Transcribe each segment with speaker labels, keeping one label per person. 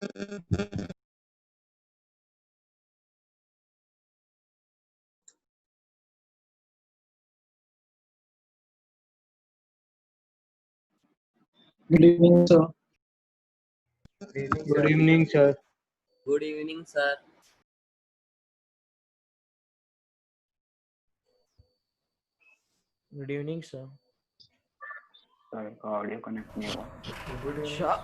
Speaker 1: Good evening, sir.
Speaker 2: Good evening, sir.
Speaker 3: Good evening, sir.
Speaker 4: Good evening sir.
Speaker 2: Sir का audio connect नहीं हुआ।
Speaker 4: अच्छा,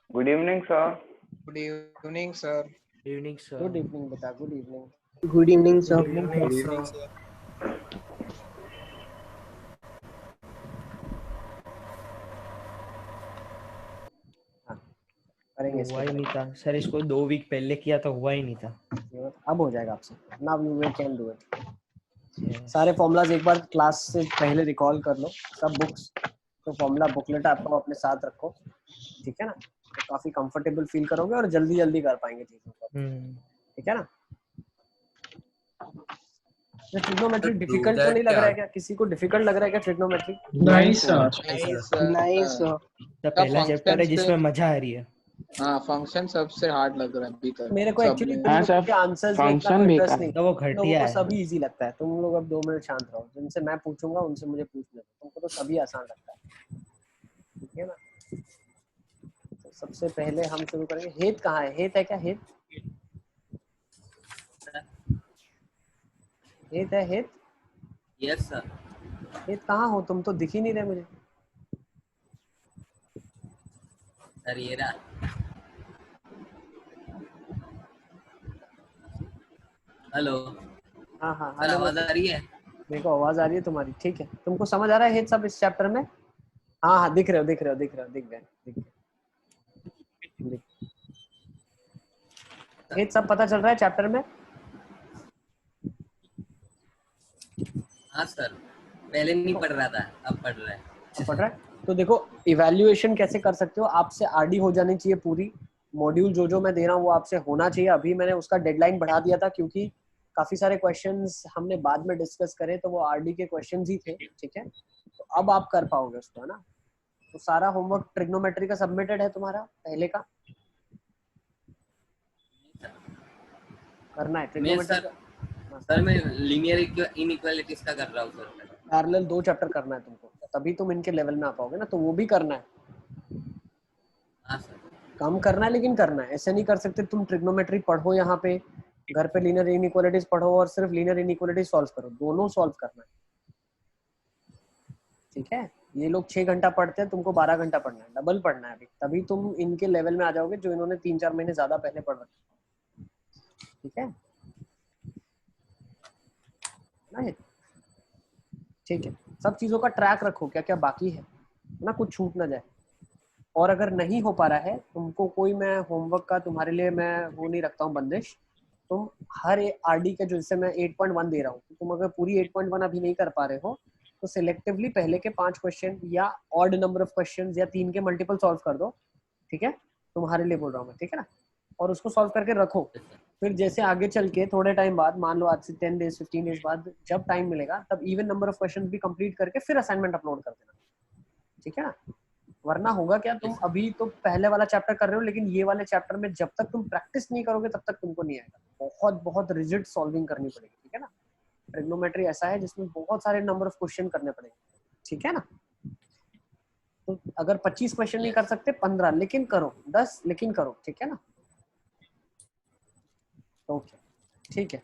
Speaker 2: good evening sir.
Speaker 5: Good evening sir.
Speaker 4: Evening sir.
Speaker 6: Good evening बेटा, good evening.
Speaker 1: Good evening, sir.
Speaker 4: Good evening sir.
Speaker 6: करेंगे
Speaker 4: हुआ ही
Speaker 6: इसको।
Speaker 4: नहीं था सर, इसको 2 वीक पहले किया तो हुआ ही नहीं था।
Speaker 6: अब हो जाएगा आपसे। Now we can do it. सारे फॉर्मूलाज एक बार क्लास से पहले रिकॉल कर लो, सब बुक्स। तो फॉर्मूला बुकलेट आपको अपने साथ रखो, ठीक है ना? तो काफी कंफर्टेबल फील करोगे और जल्दी जल्दी कर पाएंगे चीजों को, ठीक है ना? ट्रिग्नोमेट्री डिफिकल्ट तो नहीं लग रहा है क्या? किसी को डिफिकल्ट लग रहा है क्या trigonometry?
Speaker 1: Nice, sir.
Speaker 5: Nice sir.
Speaker 4: तो पहला चैप्टर है जिसमें मजा आ रही है।
Speaker 5: हाँ, फंक्शन सबसे हार्ड लग रहा है अभी तक।
Speaker 6: मेरे को एक्चुअली
Speaker 2: हाँ सर,
Speaker 6: के आंसर्स में इतना
Speaker 2: function भी
Speaker 6: इंटरेस्ट
Speaker 2: का
Speaker 6: नहीं।
Speaker 4: तो वो
Speaker 6: लोगों
Speaker 4: घटिया
Speaker 6: को
Speaker 4: है।
Speaker 6: सभी इजी लगता है। तुम लोग अब 2 मिनट शांत रहो। जिनसे मैं पूछूंगा उनसे मुझे पूछने दो। तुमको तो सभी आसान लगता है, ठीक है ना? तो सबसे पहले हम शुरू करेंगे। हेत कहाँ है? हेत है क्या? हेत हेत है? हेत
Speaker 3: यस सर।
Speaker 6: हेत कहाँ हो तुम? तो दिख ही नहीं रहे मुझे।
Speaker 3: सर ये रहा। हेलो।
Speaker 6: हाँ हाँ,
Speaker 3: सर आवाज आ रही है?
Speaker 6: देखो आवाज आ रही है तुम्हारी, ठीक है। तुमको समझ आ रहा है हेत सब इस चैप्टर में? हाँ हाँ, दिख रहे हो, दिख रहे हो, दिख रहे हो, दिख गए। हेत सब पता चल रहा है चैप्टर में?
Speaker 3: हाँ सर, पहले नहीं पढ़ रहा था, अब पढ़ रहा है।
Speaker 6: अब पढ़ रहा है? तो देखो इवैल्यूएशन कैसे कर सकते हो। आपसे आरडी हो जानी चाहिए पूरी। मॉड्यूल जो मैं दे रहा हूँ वो आपसे होना चाहिए। अभी मैंने उसका डेडलाइन बढ़ा दिया था क्योंकि काफी सारे क्वेश्चंस हमने बाद में डिस्कस करे, तो वो आरडी के क्वेश्चंस ही थे, ठीक है? तो अब आप कर पाओगे उसको, है ना? तो सारा होमवर्क ट्रिग्नोमेट्री का सबमिटेड है तुम्हारा पहले का? करना है ट्रिग्नोमेट्री का?
Speaker 3: सर मैं लीनियर इनइक्वालिटीज का कर रहा हूँ सर।
Speaker 6: पैरेलल 2 चैप्टर करना है तुमको, तभी तुम इनके लेवल में आ पाओगे ना। तो वो भी करना है।
Speaker 3: हाँ सर।
Speaker 6: कम करना है लेकिन करना है। ऐसे नहीं कर सकते तुम ट्रिग्नोमेट्री पढ़ो यहाँ पे, घर पे लीनियर इनइक्वालिटीज पढ़ो और सिर्फ लीनियर इनइक्वालिटीज सॉल्व करो। दोनों सॉल्व करना है, ठीक है? ये लोग 6 घंटा पढ़ते हैं, तुमको 12 घंटा पढ़ना है, डबल पढ़ना है अभी। तभी तुम इनके लेवल में आ जाओगे जो इन्होंने 3-4 महीने ज्यादा पहले पढ़ रखे, ठीक है ना? ठीक है, सब चीजों का ट्रैक रखो, क्या क्या बाकी है ना, कुछ छूट ना जाए। और अगर नहीं हो पा रहा है तुमको, कोई मैं होमवर्क का तुम्हारे लिए मैं वो नहीं रखता हूँ बंदिश। तुम हर आरडी के, जो जैसे मैं 8.1 दे रहा हूँ, तुम अगर पूरी 8.1 अभी नहीं कर पा रहे हो तो सिलेक्टिवली पहले के 5 क्वेश्चन या ऑड नंबर ऑफ क्वेश्चन या 3 के मल्टीपल सॉल्व कर दो, ठीक है? तुम्हारे लिए बोल रहा हूँ मैं, ठीक है ना? और उसको सॉल्व करके रखो। फिर जैसे आगे चल के थोड़े टाइम बाद, मान लो आज से 10 डेज 15 डेज बाद जब टाइम मिलेगा, तब इवन नंबर ऑफ क्वेश्चन भी कंप्लीट करके फिर असाइनमेंट अपलोड कर देना, ठीक है ना? वरना होगा क्या, तुम अभी तो पहले वाला चैप्टर कर रहे हो, लेकिन ये वाले चैप्टर में जब तक तुम प्रैक्टिस नहीं करोगे तब तक तुमको नहीं आएगा। बहुत बहुत रिजिड सॉल्विंग करनी पड़ेगी, ठीक है ना? ट्रिग्नोमेट्री ऐसा है जिसमें बहुत सारे नंबर ऑफ क्वेश्चन करने पड़ेंगे, ठीक है ना? तो अगर 25 क्वेश्चन नहीं कर सकते, 15 लेकिन करो, 10 लेकिन करो, ठीक है ना? ओके, ठीक है।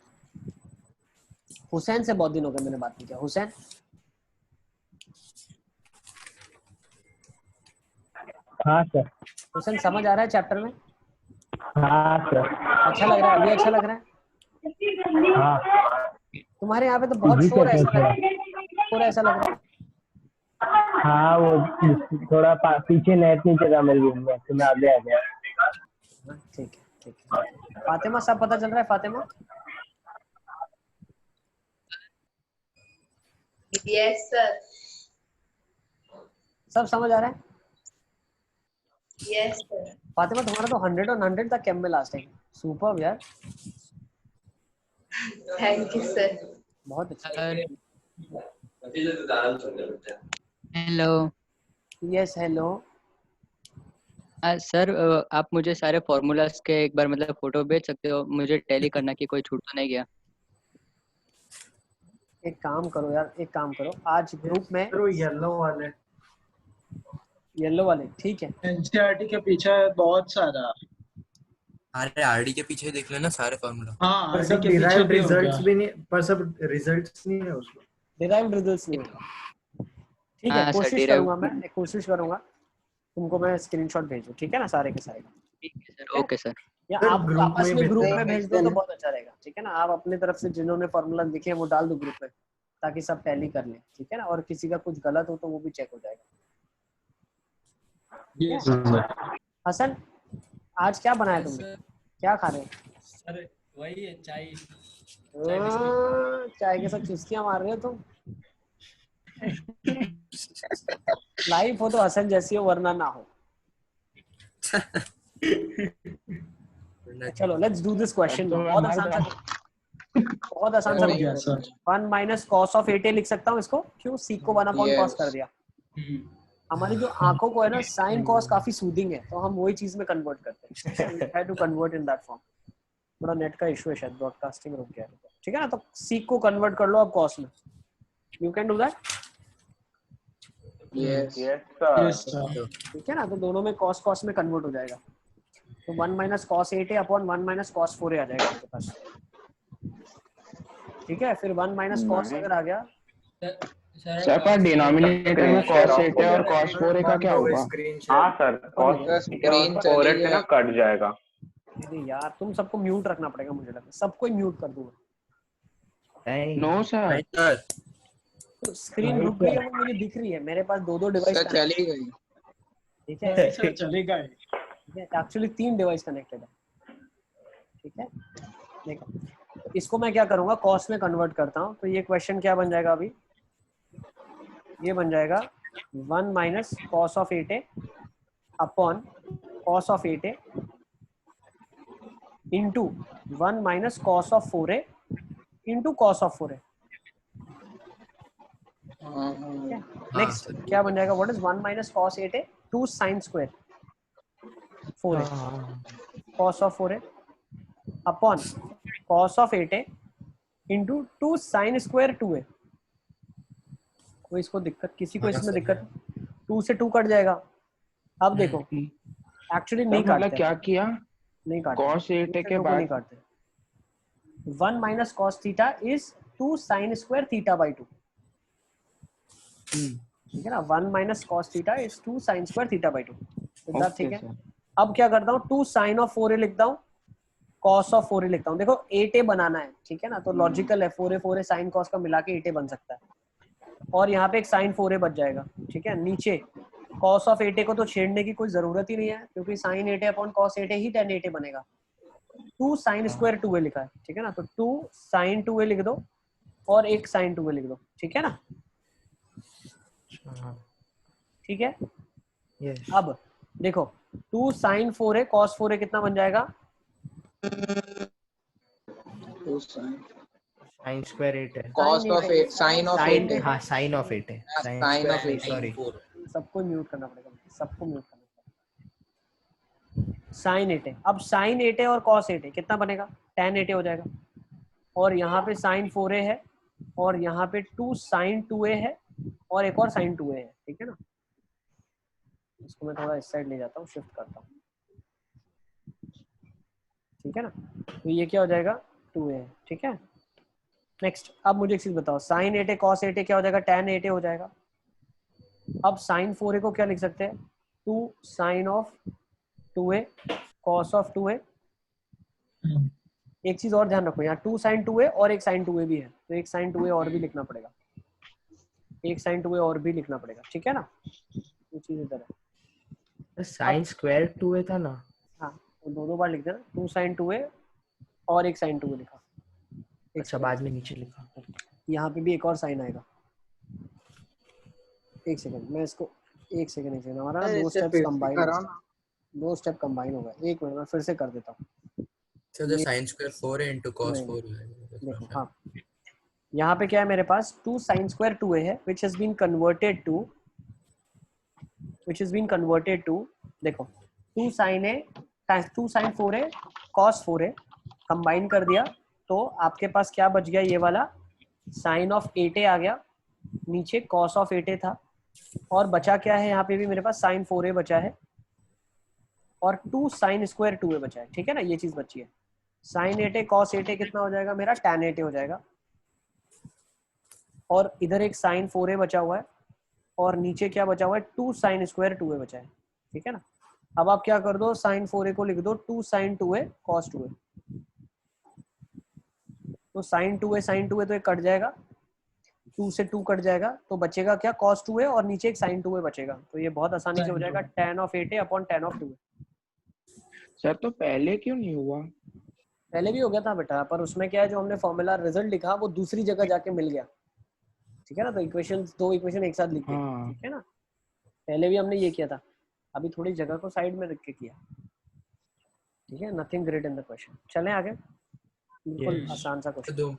Speaker 6: हुसैन से बहुत दिन हो गए मैंने बात नहीं किया। हुसैन,
Speaker 1: हाँ सर।
Speaker 6: हुसैन समझ आ रहा है चैप्टर में?
Speaker 1: हाँ सर।
Speaker 6: अच्छा लग रहा है? अभी अच्छा लग रहा है?
Speaker 1: हाँ।
Speaker 6: तुम्हारे यहाँ पे तो बहुत शोर है, ऐसा लग रहा है।
Speaker 1: हाँ, वो थोड़ा पीछे नेट नहीं चला मेरे रूम में, तो मैं आगे आ गया।
Speaker 6: ठीक है, ठीक है। फातिमा, सब पता चल रहा है? Fatima,
Speaker 7: yes sir.
Speaker 6: सब समझ आ रहा है?
Speaker 7: Yes sir.
Speaker 6: फातिमा, तुम्हारा तो 100 और 100 तक कैम में लास्ट टाइम। सुपर्ब यार,
Speaker 7: थैंक यू सर।
Speaker 6: बहुत अच्छा।
Speaker 8: हेलो।
Speaker 6: Yes hello.
Speaker 8: सर आप मुझे सारे फॉर्मूलाज के एक बार मतलब फोटो भेज सकते हो, मुझे टैली करना की कोई छूट तो नहीं गया?
Speaker 6: एक काम करो यार, एक काम करो, आज ग्रुप में येलो वाले, ठीक है।
Speaker 9: एनसीईआरटी के पीछे बहुत सारा।
Speaker 3: अरे आरडी के पीछे देख लेना सारे फॉर्मूला।
Speaker 9: हाँ,
Speaker 10: पर सब डिराइव्ड रिजल्ट्स भी नहीं, पर सब रिजल्ट्स नहीं है उसमें,
Speaker 6: डिराइव्ड रिजल्ट्स नहीं होगा। ठीक है,
Speaker 8: हाँ, सर,
Speaker 6: कोशिश
Speaker 8: derived-
Speaker 6: करूंगा, मैं कोशिश करूंगा तुमको मैं स्क्रीनशॉट भेजूं, ठीक है ना, सारे के सारे का।
Speaker 8: ठीक है सर, ओके सर।
Speaker 6: या
Speaker 10: सर,
Speaker 6: आप
Speaker 10: ग्रुप
Speaker 6: आपस
Speaker 10: में
Speaker 6: में
Speaker 10: भेज
Speaker 6: ग्रुप
Speaker 10: देना।
Speaker 6: में भेज दो तो बहुत अच्छा रहेगा, ठीक है ना। आप अपनी तरफ से जिन्होंने फॉर्मूला लिखे हैं वो डाल दो ग्रुप में, ताकि सब टैली कर लें, ठीक है ना। और किसी का कुछ गलत हो तो वो भी चेक हो जाएगा। हसन, आज क्या बनाया तुमने, क्या खा रहे हो?
Speaker 11: सर वही है, चाय।
Speaker 6: चाय के साथ चुस्कियां मार रहे हो तुम। लाइफ हो तो हसन जैसी हो, वरना ना हो। चलो लेट्स डू दिस क्वेश्चन। बहुत आसान सा, बहुत आसान सा। 1 माइनस कॉस ऑफ 8a लिख सकता हूँ इसको, क्यों? सीक को 1/cos
Speaker 5: Yes.
Speaker 6: कर दिया। हमारी जो आंखों को है ना, साइन कॉस काफी सूदिंग है, तो हम वही चीज में कन्वर्ट करते हैं। We try to convert in that form. थोड़ा नेट का इशू है शायद, ब्रॉडकास्टिंग रुक गया है, ठीक है ना। तो सीक को कन्वर्ट कर लो अब कॉस में। You can do that.
Speaker 5: Yes.
Speaker 6: ठीक है ना, तो दोनों में कॉस कॉस में कन्वर्ट हो जाएगा। तो 1 minus cos 8a upon 1 minus cos 4a आ जाएगा आपके पास, ठीक है। फिर 1 माइनस कॉस अगर आ गया,
Speaker 2: सर पर डिनोमिनेटर में cos 8 और cos 4 का क्या होगा? हाँ सर, cos
Speaker 5: स्क्रीन
Speaker 2: 4
Speaker 5: चली
Speaker 2: से ना कट जाएगा।
Speaker 6: अरे यार तुम सबको म्यूट रखना पड़ेगा, मुझे लगता है सबको ही म्यूट कर दूंगा।
Speaker 2: नो सर,
Speaker 6: तो स्क्रीन रुक गई है, वो मुझे दिख रही है, मेरे पास दो डिवाइस
Speaker 5: सर चली गई।
Speaker 6: ठीक है,
Speaker 9: चलेगा।
Speaker 6: एक्चुअली 3 डिवाइस कनेक्टेड है, ठीक है। देखो, तो इसको मैं क्या करूंगा, कॉस में कन्वर्ट करता हूँ। तो ये क्वेश्चन क्या बन जाएगा अभी, ये बन जाएगा 1 minus cos of 8a upon cos of 8a into 1 minus cos of 4a into cos of 4a। Next क्या बन जाएगा, what is 1 minus cos 8a 2 sine square 4a cos of 4a upon cos of 8a into 2 sine square 2a। कोई इसको दिक्कत, किसी को इसमें दिक्कत? 2 से 2 कट जाएगा। अब देखो एक्चुअली नहीं काटते,
Speaker 2: मतलब क्या किया,
Speaker 6: नहीं काटते,
Speaker 2: cos 8 के
Speaker 6: नहीं
Speaker 2: बाद
Speaker 6: काटते। 1 minus cos theta is 2 sine square theta by 2, ठीक है ना। 1 minus cos theta is 2 sine square theta by 2, ठीक है। अब क्या करता हूँ, 2 साइन ऑफ 4a लिखता हूँ, कॉस ऑफ 4a लिखता हूँ। देखो 8a बनाना है, ठीक है ना, तो लॉजिकल है 4a साइन कॉस का मिला के 8a बन सकता है। और यहाँ पे एक साइन 4a बच जाएगा, ठीक है। नीचे कॉस ऑफ 8a को तो छेड़ने की कोई जरूरत ही नहीं है, क्योंकि sine 8a upon cos 8a ही tan 8a बनेगा। 2 साइन स्क्वायर 2a लिखा है, ठीक है ना, तो 2 साइन 2a लिख दो और एक साइन 2a लिख दो, ठीक है ना, ठीक है।
Speaker 4: यस।
Speaker 6: अब देखो 2 साइन 4a कॉस 4a कितना बन जाएगा,
Speaker 4: साइन स्क्वायर 8 है,
Speaker 5: cos of 8 sin of 8 है।
Speaker 4: हाँ साइन ऑफ 8 है,
Speaker 5: sin of 8
Speaker 4: सॉरी।
Speaker 6: सबको म्यूट करना पड़ेगा, सबको म्यूट करना पड़ेगा। साइन 8a, अब साइन 8a और कॉस 8a कितना बनेगा, tan 8a हो जाएगा। और यहाँ पे साइन 4a है और यहाँ पे 2 साइन 2a है और एक और साइन 2a है, ठीक है ना। इसको मैं थोड़ा इस साइड ले जाता हूँ, शिफ्ट करता हूँ, ठीक है ना। तो ये क्या हो जाएगा, 2a है, ठीक है। नेक्स्ट, अब मुझे एक चीज बताओ, साइन 8a कॉस 8a क्या हो जाएगा, tan 8a हो जाएगा। अब साइन 4a को क्या लिख सकते हैं, 2 sine of 2a cos of 2a। एक चीज और ध्यान रखो, यहाँ 2 साइन 2a और एक साइन 2a भी है, तो एक साइन 2a और भी लिखना पड़ेगा, एक साइन 2a और भी लिखना पड़ेगा, ठीक है ना। ये चीज इधर है,
Speaker 4: साइन स्क्वायर 2a था ना,
Speaker 6: हाँ तो दो बार लिख देना, 2 साइन 2a और एक साइन 2a लिखा।
Speaker 4: अच्छा बाद में नीचे लिखा,
Speaker 6: यहाँ पे भी एक और साइन आएगा। एक सेकंड, मैं इसको एक सेकंड हमारा ना 2 स्टेप्स कंबाइन, 2 स्टेप कंबाइन होगा। एक मिनट में फिर से कर देता हूँ।
Speaker 3: So the sin square 4a into cos 4 है।
Speaker 6: देखो हाँ, यहाँ पे क्या है मेरे पास, 2 sin square 2a है which has been converted to देखो 2 sin a times 2 sin 4a cos 4a combine कर दिया तो आपके पास क्या बच गया, ये वाला sin of 8a आ गया, नीचे cos of 8a था, और बचा क्या है यहाँ पे भी मेरे पास sin 4a बचा है और 2 sin square 2a बचा है। ठीक है ना, ये चीज बची है। sin 8a cos 8a कितना हो जाएगा मेरा, tan 8a हो जाएगा, और इधर एक sin 4a बचा हुआ है और नीचे क्या बचा हुआ है, 2 sin square 2a बचा है। ठीक है ना, अब आप क्या कर दो, sin 4a को लिख दो 2 sin 2a cos 2a, तो sin 2a तो एक कट जाएगा, 2 से 2 कट जाएगा तो बचेगा क्या, cos 2a और नीचे एक sin 2a बचेगा, तो ये बहुत आसानी से हो जाएगा tan of 8a upon tan of 2a।
Speaker 2: Sir तो पहले क्यों नहीं हुआ?
Speaker 6: पहले भी हो गया था बेटा, पर उसमें क्या है, जो हमने फॉर्मूला रिजल्ट लिखा वो दूसरी जगह जाके मिल गया। ठीक है ना, तो इक्वेशन, 2 इक्वेशन एक साथ लिखे। ठीक है ना, पहले भी हमने ये किया था, अभी थोड़ी जगह को साइड में रख के किया। ठीक है, nothing great in the question. चलें आगे, बिल्कुल आसान सा क्वेश्चन।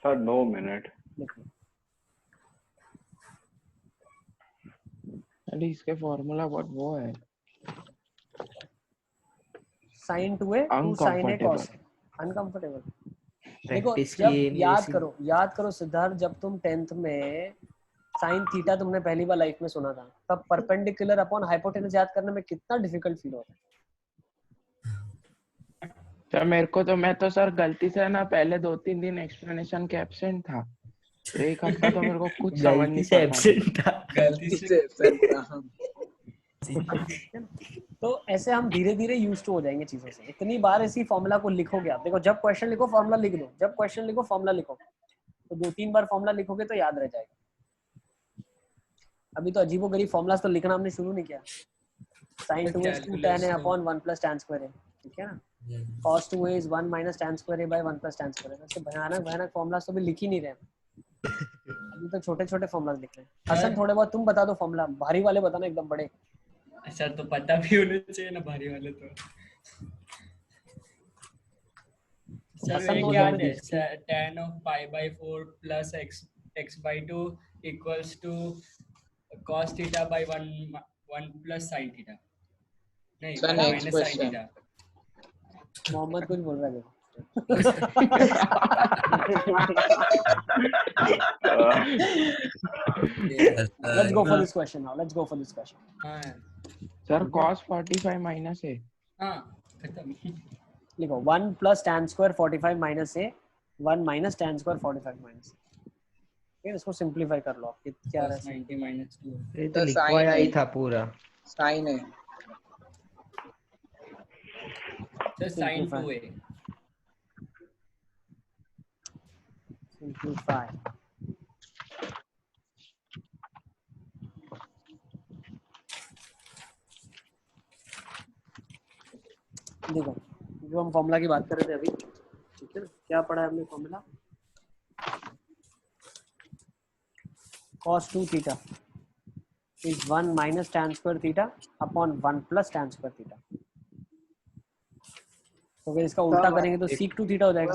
Speaker 2: Sir 2 minute. अरे इसके फॉर्मूला बहुत वो है,
Speaker 6: sin 2a 2 sin a cos uncomfortable. देखो जब याद करो सिद्धार्थ, जब तुम 10th में sin थीटा तुमने पहली बार लाइफ में सुना था, तब परपेंडिकुलर अपॉन हाइपोटेनस याद करने में कितना डिफिकल्ट फील होता है।
Speaker 2: सर मेरे को तो, मैं तो सर गलती से ना पहले 2-3 दिन एक्सप्लेनेशन के एब्सेंट था, एक हफ्ता तो मेरे को कुछ समझ नहीं पड़ा।
Speaker 5: गलती से एब्सेंट था।
Speaker 6: तो ऐसे हम धीरे धीरे यूज टू हो जाएंगे चीजों से। इतनी बार इसी फॉर्मूला को लिखोगे आप, देखो जब क्वेश्चन लिखो फॉर्मूला लिख दो, जब क्वेश्चन लिखो फॉर्मूला लिखो, तो 2-3 बार फॉर्मूला लिखोगे तो याद रह जाएगा। अभी तो अजीबोगरीब फॉर्मूलास तो लिखना हमने शुरू नहीं किया। sin 2a is 2 tan a upon 1 plus tan square a, ठीक है ना, cos 2a is 1 minus tan square a by 1 plus tan square a। ऐसे भयानक फॉर्मूलास तो भी लिख ही नहीं रहे, अभी तो छोटे छोटे फॉर्मूलास लिख रहे हैं। हसन थोड़े बहुत तुम बता दो फॉर्मूला, भारी वाले बताना एकदम बड़े।
Speaker 11: अच्छा तो पता भी होने चाहिए ना भारी वाले तो। सर ये क्या है, tan of pi by 4 plus x by 2 equals to cos theta by 1 plus sin theta, नहीं minus sin theta।
Speaker 6: मोहम्मद कुछ बोल रहा है देखो। Let's go for this question now. Let's go for this question.
Speaker 2: Sir cos 45 minus a।
Speaker 11: हाँ खत्म।
Speaker 6: लिखो 1 plus tan square 45 minus a, 1 minus tan square 45 minus a। ठीक है, इसको सिंपलीफाई कर लो आप, क्या रहा है
Speaker 11: 90 minus 2।
Speaker 4: ये तो लिखवाया ही था पूरा।
Speaker 5: sin है
Speaker 11: तो sin 2a
Speaker 6: सिंपलीफाई। देखो जो हम फॉर्मूला की बात कर रहे थे अभी, ठीक है ना, क्या पढ़ा है हमने formula, cos 2 theta is 1 minus tan square theta upon 1 plus tan square theta। तो अगर इसका उल्टा करेंगे तो sec 2 theta हो जाएगा।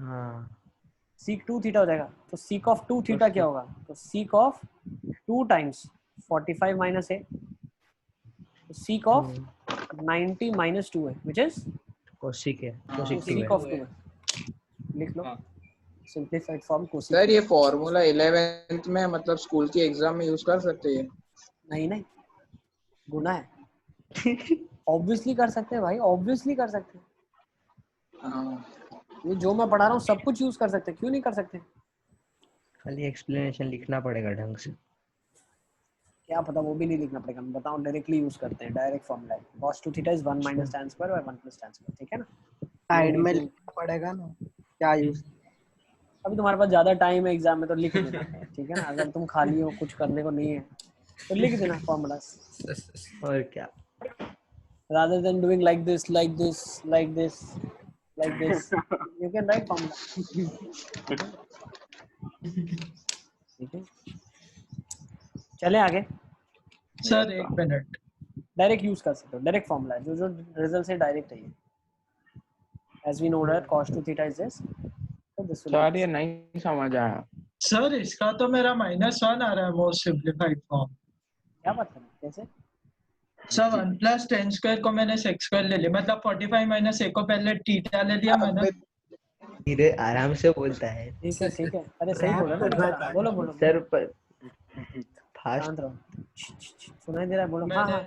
Speaker 4: हाँ
Speaker 6: sec 2 theta हो जाएगा, तो sec of 2 theta क्या होगा, तो sec of 2 times 45 minus a, तो sec of 90 minus 2 है, which is
Speaker 4: cosec है,
Speaker 6: cosec of 2 है। लिख लो सिंपलीफाइड फॉर्म cosec।
Speaker 5: सर ये फॉर्मूला 11th में मतलब स्कूल की एग्जाम में यूज कर सकते हैं?
Speaker 6: नहीं गुना है। ऑब्वियसली कर सकते हैं भाई, ऑब्वियसली कर सकते हैं। ये जो मैं पढ़ा रहा हूँ सब कुछ यूज कर सकते हैं, क्यों नहीं कर सकते?
Speaker 4: खाली एक्सप्लेनेशन लिखना पड़ेगा ढंग से।
Speaker 6: क्या पता वो भी नहीं लिखना पड़ेगा, मैं बताऊं डायरेक्टली यूज करते हैं, डायरेक्ट फॉर्मूला है cos 2 theta is 1 minus tan square by 1 plus tan square। ठीक है ना,
Speaker 10: साइड में लिखना पड़ेगा ना क्या यूज।
Speaker 6: अभी तुम्हारे पास ज्यादा टाइम है एग्जाम में तो लिख देना। ठीक है ना, अगर तुम खाली हो कुछ करने को नहीं है तो लिख देना फॉर्मूलास।
Speaker 4: और क्या,
Speaker 6: rather than doing like this like this like this like this you can write formula। ठीक है, चले आगे।
Speaker 9: सर एक मिनट,
Speaker 6: डायरेक्ट यूज कर सकते हो, डायरेक्ट फॉर्मूला है, जो रिजल्ट से डायरेक्ट है ये। as we know that cos 2 theta is this, so this will
Speaker 2: sir ये नहीं समझ आया।
Speaker 9: सर इसका तो मेरा -1 आ रहा है मोस्ट सिंपलीफाइड फॉर्म।
Speaker 6: क्या बात कर रहे हैं, कैसे?
Speaker 9: सर 1 प्लस टेन स्क्वायर को मैंने सेक स्क्वायर ले लिया, मतलब 45 माइनस ए को पहले थीटा ले लिया मैंने।
Speaker 4: धीरे आराम से बोलता है
Speaker 6: ठीक है ठीक है, अरे सही बोलो ना बेटा, बोलो बोलो
Speaker 4: सर। फास्ट
Speaker 6: शांत रहो, सुनाई दे रहा है, बोलो। हाँ हाँ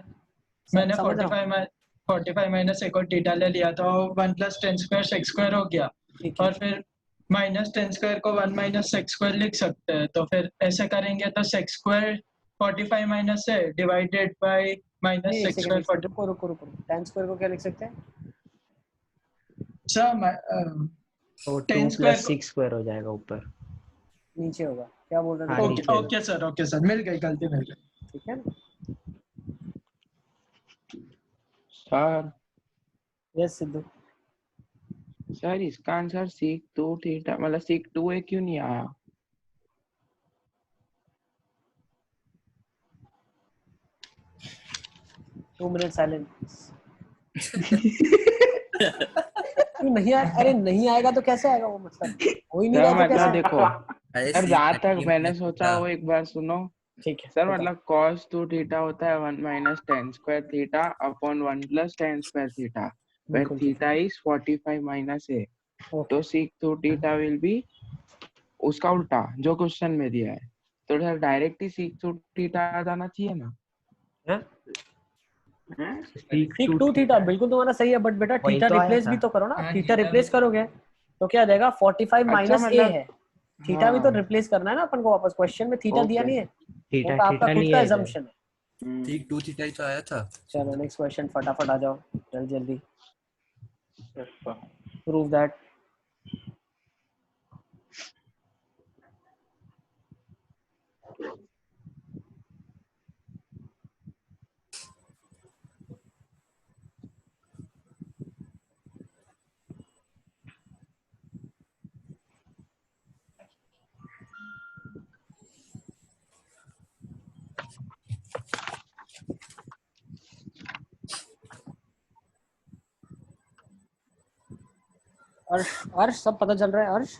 Speaker 9: मैंने
Speaker 6: समझ रहा हूँ।
Speaker 9: 45 माइनस ए को थीटा ले लिया तो 1 plus ten square sec square हो गया।
Speaker 6: ठीक है
Speaker 9: और फिर माइनस टेन स्क्वायर को 1 माइनस सेक स्क्वायर लिख सकते हैं, तो फिर ऐसे करेंगे तो सेक स्क्वायर 45 माइनस है डिवाइडेड बाय माइनस
Speaker 6: नहीं, एक
Speaker 9: सेक
Speaker 6: सेकंड
Speaker 9: स्क्वायर।
Speaker 6: रुको रुको रुको, टेन स्क्वायर को क्या लिख सकते हैं?
Speaker 9: सर
Speaker 4: तो
Speaker 9: 10
Speaker 4: 2
Speaker 9: स्क्वायर
Speaker 4: प्लस 6 स्क्वायर हो जाएगा ऊपर।
Speaker 6: नीचे होगा, क्या बोल रहे
Speaker 4: हाँ,
Speaker 6: थे?
Speaker 4: नीचे।
Speaker 9: ओके सर मिल गई, गलती मिल गई।
Speaker 6: ठीक है ना?
Speaker 2: Sir
Speaker 6: yes Sidhu.
Speaker 2: सर इसका आंसर सीक 2 थीटा मतलब सीक 2a क्यों नहीं आया?
Speaker 6: To minute silence. क्यों नहीं आया? अरे नहीं आएगा तो कैसे आएगा वो, मतलब हो ही नहीं
Speaker 2: सर
Speaker 6: रहा तो कैसे
Speaker 2: मतलब
Speaker 6: आएगा?
Speaker 3: अरे
Speaker 2: सर जहाँ तक मैंने सोचा वो एक बार सुनो।
Speaker 6: ठीक है
Speaker 2: सर
Speaker 6: बताओ।
Speaker 2: मतलब cos 2 थीटा होता है 1 minus ten square theta upon 1 plus ten square theta, where
Speaker 6: बिल्कुल ठीक
Speaker 2: theta is 45 minus a.
Speaker 6: Okay
Speaker 2: तो sec 2 थीटा will be उसका उल्टा जो क्वेश्चन में दिया है। तो सर डायरेक्ट ही sec 2 थीटा आ जाना चाहिए ना?
Speaker 6: ठीक 2 थीटा बिल्कुल तुम्हारा सही है, बट बेटा
Speaker 4: वही
Speaker 6: थीटा
Speaker 4: तो आया
Speaker 6: रिप्लेस
Speaker 4: था।
Speaker 6: भी तो करो ना।
Speaker 11: हाँ,
Speaker 6: थीटा
Speaker 11: थीटा
Speaker 6: रिप्लेस करोगे तो क्या आ जाएगा? 45
Speaker 2: अच्छा
Speaker 6: माइनस ए
Speaker 2: मतलब
Speaker 6: है। थीटा भी तो
Speaker 2: हाँ
Speaker 6: रिप्लेस करना है ना अपन को वापस। क्वेश्चन में थीटा दिया
Speaker 2: ओके।
Speaker 6: नहीं है, वो
Speaker 4: थीटा
Speaker 6: तो आपका
Speaker 4: थीटा
Speaker 6: खुद
Speaker 4: नहीं
Speaker 6: का
Speaker 4: है इधर।
Speaker 6: assumption है।
Speaker 3: ठीक 2 थीटा ही तो आया था।
Speaker 6: चलो नेक्स्ट क्वेश्चन फटाफट आ जाओ, जल्दी जल्दी। Prove that. अर्श अर्श सब पता चल रहा है अर्श?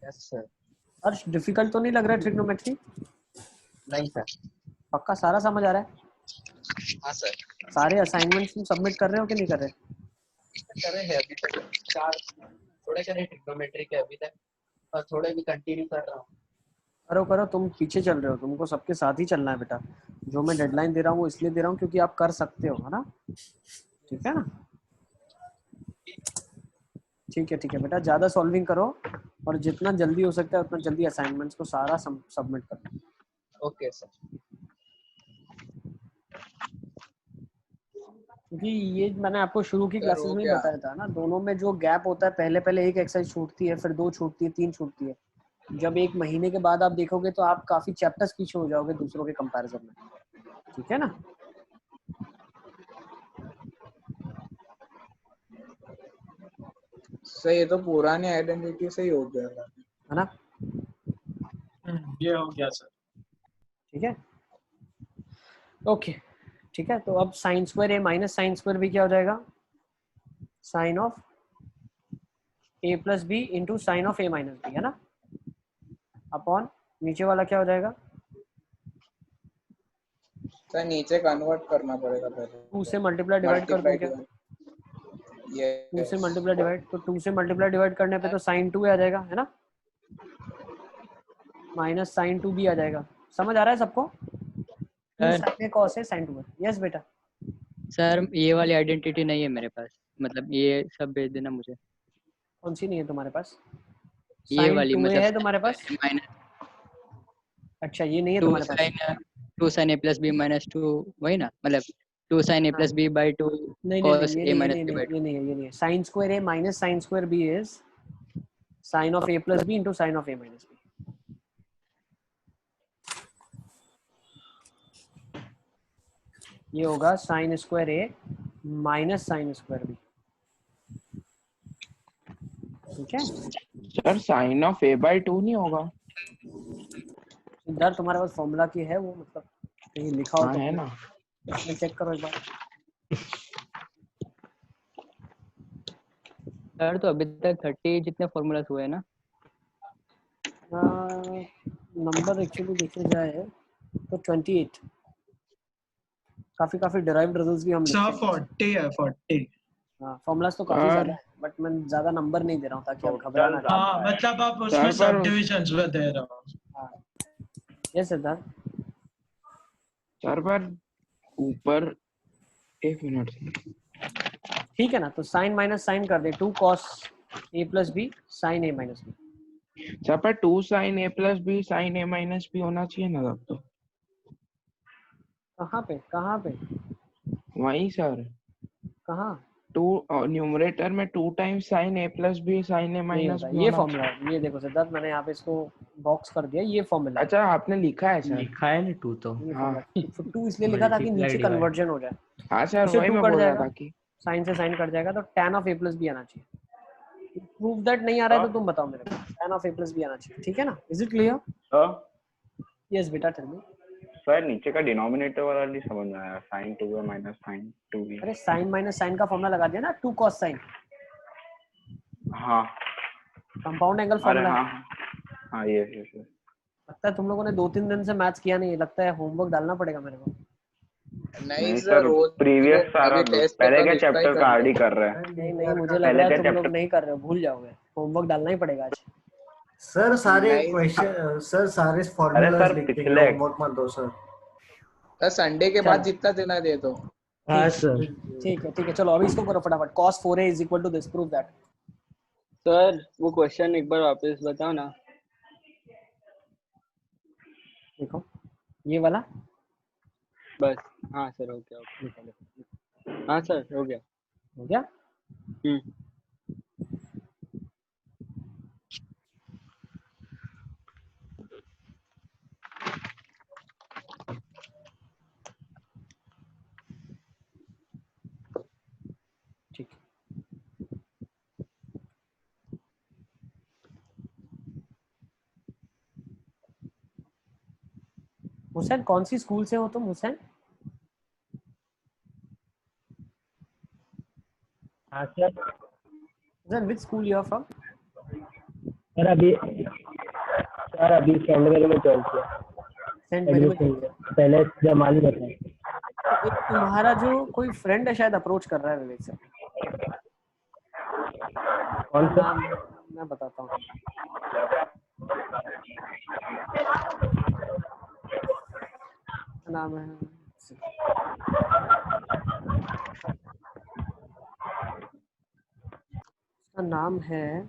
Speaker 4: Yes sir.
Speaker 6: अर्श डिफिकल्ट तो नहीं लग रहा है ट्रिग्नोमेट्री?
Speaker 4: नहीं सर।
Speaker 6: पक्का सारा समझ आ रहा है?
Speaker 4: हाँ सर।
Speaker 6: सारे असाइनमेंट्स तुम सबमिट कर रहे हो कि नहीं कर रहे?
Speaker 4: कर रहे हैं अभी तक 4 थोड़े करे ट्रिग्नोमेट्री के अभी तक, और थोड़े भी कंटिन्यू कर रहा हूँ।
Speaker 6: करो करो, तुम पीछे चल रहे हो, तुमको सबके साथ ही चलना है बेटा। जो मैं डेडलाइन दे रहा हूँ वो इसलिए दे रहा हूँ क्योंकि आप कर सकते हो, है ना? ठीक है ना? ठीक है बेटा, ज्यादा सॉल्विंग करो और जितना जल्दी हो सकता है उतना जल्दी असाइनमेंट्स को सारा सबमिट करो।
Speaker 4: Okay sir.
Speaker 6: क्योंकि ये मैंने आपको शुरू की क्लासेस
Speaker 5: हो
Speaker 6: में ही
Speaker 5: गया।
Speaker 6: बताया था ना, दोनों में जो गैप होता है, पहले एक एक्सरसाइज छूटती है, फिर 2 छूटती है, 3 छूटती है। जब एक महीने के बाद आप देखोगे तो आप काफी चैप्टर्स पीछे हो जाओगे दूसरों के कंपैरिजन में। ठीक है ना?
Speaker 5: सही है, तो पुरानी आइडेंटिटी से ही हो गया था।
Speaker 6: है ना?
Speaker 9: ये हो गया सर।
Speaker 6: ठीक है ओके। ठीक है, तो अब sine square A minus sine square B क्या हो जाएगा? Sine of A plus B into sine of A minus B, है ना? अपॉन नीचे वाला क्या हो जाएगा?
Speaker 5: सर नीचे कन्वर्ट करना पड़ेगा पहले।
Speaker 6: 2 से मल्टीप्लाई डिवाइड कर दूं क्या?
Speaker 5: ये
Speaker 6: 2 से मल्टीप्लाई डिवाइड, तो 2 से मल्टीप्लाई डिवाइड करने पे तो साइन 2 आ जाएगा, है ना? माइनस साइन 2 भी आ जाएगा। समझ आ रहा है सबको? साइन ए कॉस है, साइन 2 है। यस बेटा।
Speaker 8: सर ये वाली आइडेंटिटी नहीं है मेरे पास, मतलब ये सब भेज देना मुझे।
Speaker 6: कौन सी नहीं है तुम्हारे पास?
Speaker 8: ये
Speaker 6: साइन
Speaker 8: वाली
Speaker 6: 2a
Speaker 8: मतलब
Speaker 6: है तुम्हारे पास? अच्छा ये नहीं है तुम्हारे पास?
Speaker 8: 2 sin a plus b minus 2 वही ना, मतलब 2 sin a plus b by 2
Speaker 6: नहीं
Speaker 8: cos
Speaker 6: ये
Speaker 8: a
Speaker 6: नहीं,
Speaker 8: minus
Speaker 6: ये
Speaker 8: b by 2।
Speaker 6: नहीं है, ये नहीं है। Sine square A minus sine square B is sine of A plus B into sine of A minus B. ये होगा sine square A minus sine square B. ठीक है
Speaker 2: sir sine of a by 2 नहीं होगा?
Speaker 6: इधर तुम्हारे पास formula की है वो, मतलब कहीं लिखा हो
Speaker 2: हाँ
Speaker 6: तो
Speaker 2: है ना।
Speaker 6: इसमें चेक करो एक बार।
Speaker 8: सर तो अभी तक 30 जितने फॉर्मूलास हुए हैं ना?
Speaker 6: नंबर एक्चुअली देखे जाए तो 28 काफी डिराइव्ड रिजल्ट्स भी हम लिखते हैं
Speaker 9: 40 है 40।
Speaker 6: हाँ फॉर्मूलाज तो काफी
Speaker 2: और-
Speaker 6: ज्यादा है बट मैं ज्यादा नंबर नहीं दे रहा हूँ ताकि आप घबरा ना जाए।
Speaker 9: हाँ मतलब आप उसमें
Speaker 2: सर, पर-
Speaker 9: सब डिविजन्स में दे रहे हो।
Speaker 6: हाँ यस सिद्धार्थ।
Speaker 2: सर पर ऊपर 1 मिनट
Speaker 6: ठीक है ना, तो साइन माइनस साइन कर दे 2 cos a plus B sine a minus B.
Speaker 2: Sir पर 2 sin a plus B sin a minus B होना चाहिए ना तब तो।
Speaker 6: कहाँ पे
Speaker 2: वही सर
Speaker 6: कहाँ
Speaker 2: 2 न्यूमरेटर में 2 times sin a plus B sin a
Speaker 6: नहीं
Speaker 2: माइनस
Speaker 6: होता
Speaker 2: बी
Speaker 6: ये
Speaker 2: होना
Speaker 6: फॉर्मूला है। ये देखो सिद्धार्थ मैंने यहाँ पे इसको बॉक्स कर दिया, ये फॉर्मूला
Speaker 2: अच्छा आपने लिखा है सर।
Speaker 12: लिखा है ना 2 तो।
Speaker 2: हाँ
Speaker 6: 2 इसलिए लिखा ताकि नीचे
Speaker 12: Multiply, divide.
Speaker 6: कन्वर्जन हो जाए।
Speaker 2: हाँ सर
Speaker 6: उससे
Speaker 2: वही
Speaker 6: 2
Speaker 2: मैं
Speaker 6: कट
Speaker 2: बोल रहा
Speaker 6: जाएगा,
Speaker 2: था कि
Speaker 6: साइन से साइन कट जाएगा तो tan of a plus B आना चाहिए। प्रूव दैट नहीं आ रहा है तो तुम बताओ मेरे को, tan of a plus B आना चाहिए, ठीक है ना? Is it clear? यस बेटा टेल मी।
Speaker 13: सर नीचे का डिनोमिनेटर वाला नहीं समझ में आया, sin 2a minus sin 2b।
Speaker 6: अरे साइन माइनस साइन का फॉर्मूला लगा दिया ना, 2 cos साइन,
Speaker 13: हाँ
Speaker 6: कंपाउंड एंगल
Speaker 13: अरे
Speaker 6: फॉर्मूला।
Speaker 13: हाँ हाँ ये
Speaker 6: लगता है तुम लोगों ने 2-3 दिन से मैथ्स किया नहीं, लगता है होमवर्क डालना पड़ेगा मेरे को।
Speaker 5: नहीं सर रोज
Speaker 13: प्रीवियस सारा
Speaker 5: अभी टेस्ट
Speaker 13: पहले के
Speaker 5: पेपर इसका ही
Speaker 13: चैप्टर
Speaker 5: कर
Speaker 13: का
Speaker 5: रहे
Speaker 13: आरडी
Speaker 5: हैं।
Speaker 13: कर रहे हैं।
Speaker 6: नहीं मुझे लग रहा है तुम लोग नहीं कर रहे हो, भूल जाओगे, होमवर्क डालना ही पड़ेगा आज।
Speaker 10: सर सारे
Speaker 5: नहीं।
Speaker 10: क्वेश्चन सर सारे
Speaker 13: अरे
Speaker 10: फॉर्मूलाज
Speaker 13: सर
Speaker 10: लिख देंगे,
Speaker 13: पिछले
Speaker 10: होमवर्क मत दो सर।
Speaker 5: सर संडे के बाद जितना देना दे दो।
Speaker 12: हाँ सर।
Speaker 6: ठीक है चलो अभी इसको करो फटाफट। cos 4a is equal to this, prove that.
Speaker 11: Sir वो क्वेश्चन एक बार वापस बताओ ना।
Speaker 6: देखो ये वाला
Speaker 11: बस हाँ सर हो गया। हाँ सर हो गया।
Speaker 6: हो गया। ठीक हुसैन कौन सी स्कूल से हो तुम हुसैन?
Speaker 1: हाँ sir.
Speaker 6: Hussain which school you are from?
Speaker 1: Sir अभी सेंट मेरी में ज्वाइन किया।
Speaker 6: सेंट मेरी में।
Speaker 1: पहले जमाली में था।
Speaker 6: एक तुम्हारा जो कोई फ्रेंड है शायद अप्रोच कर रहा है विवेक सर।
Speaker 1: कौन सा?
Speaker 6: मैं बताता हूँ। नाम है उसका नाम है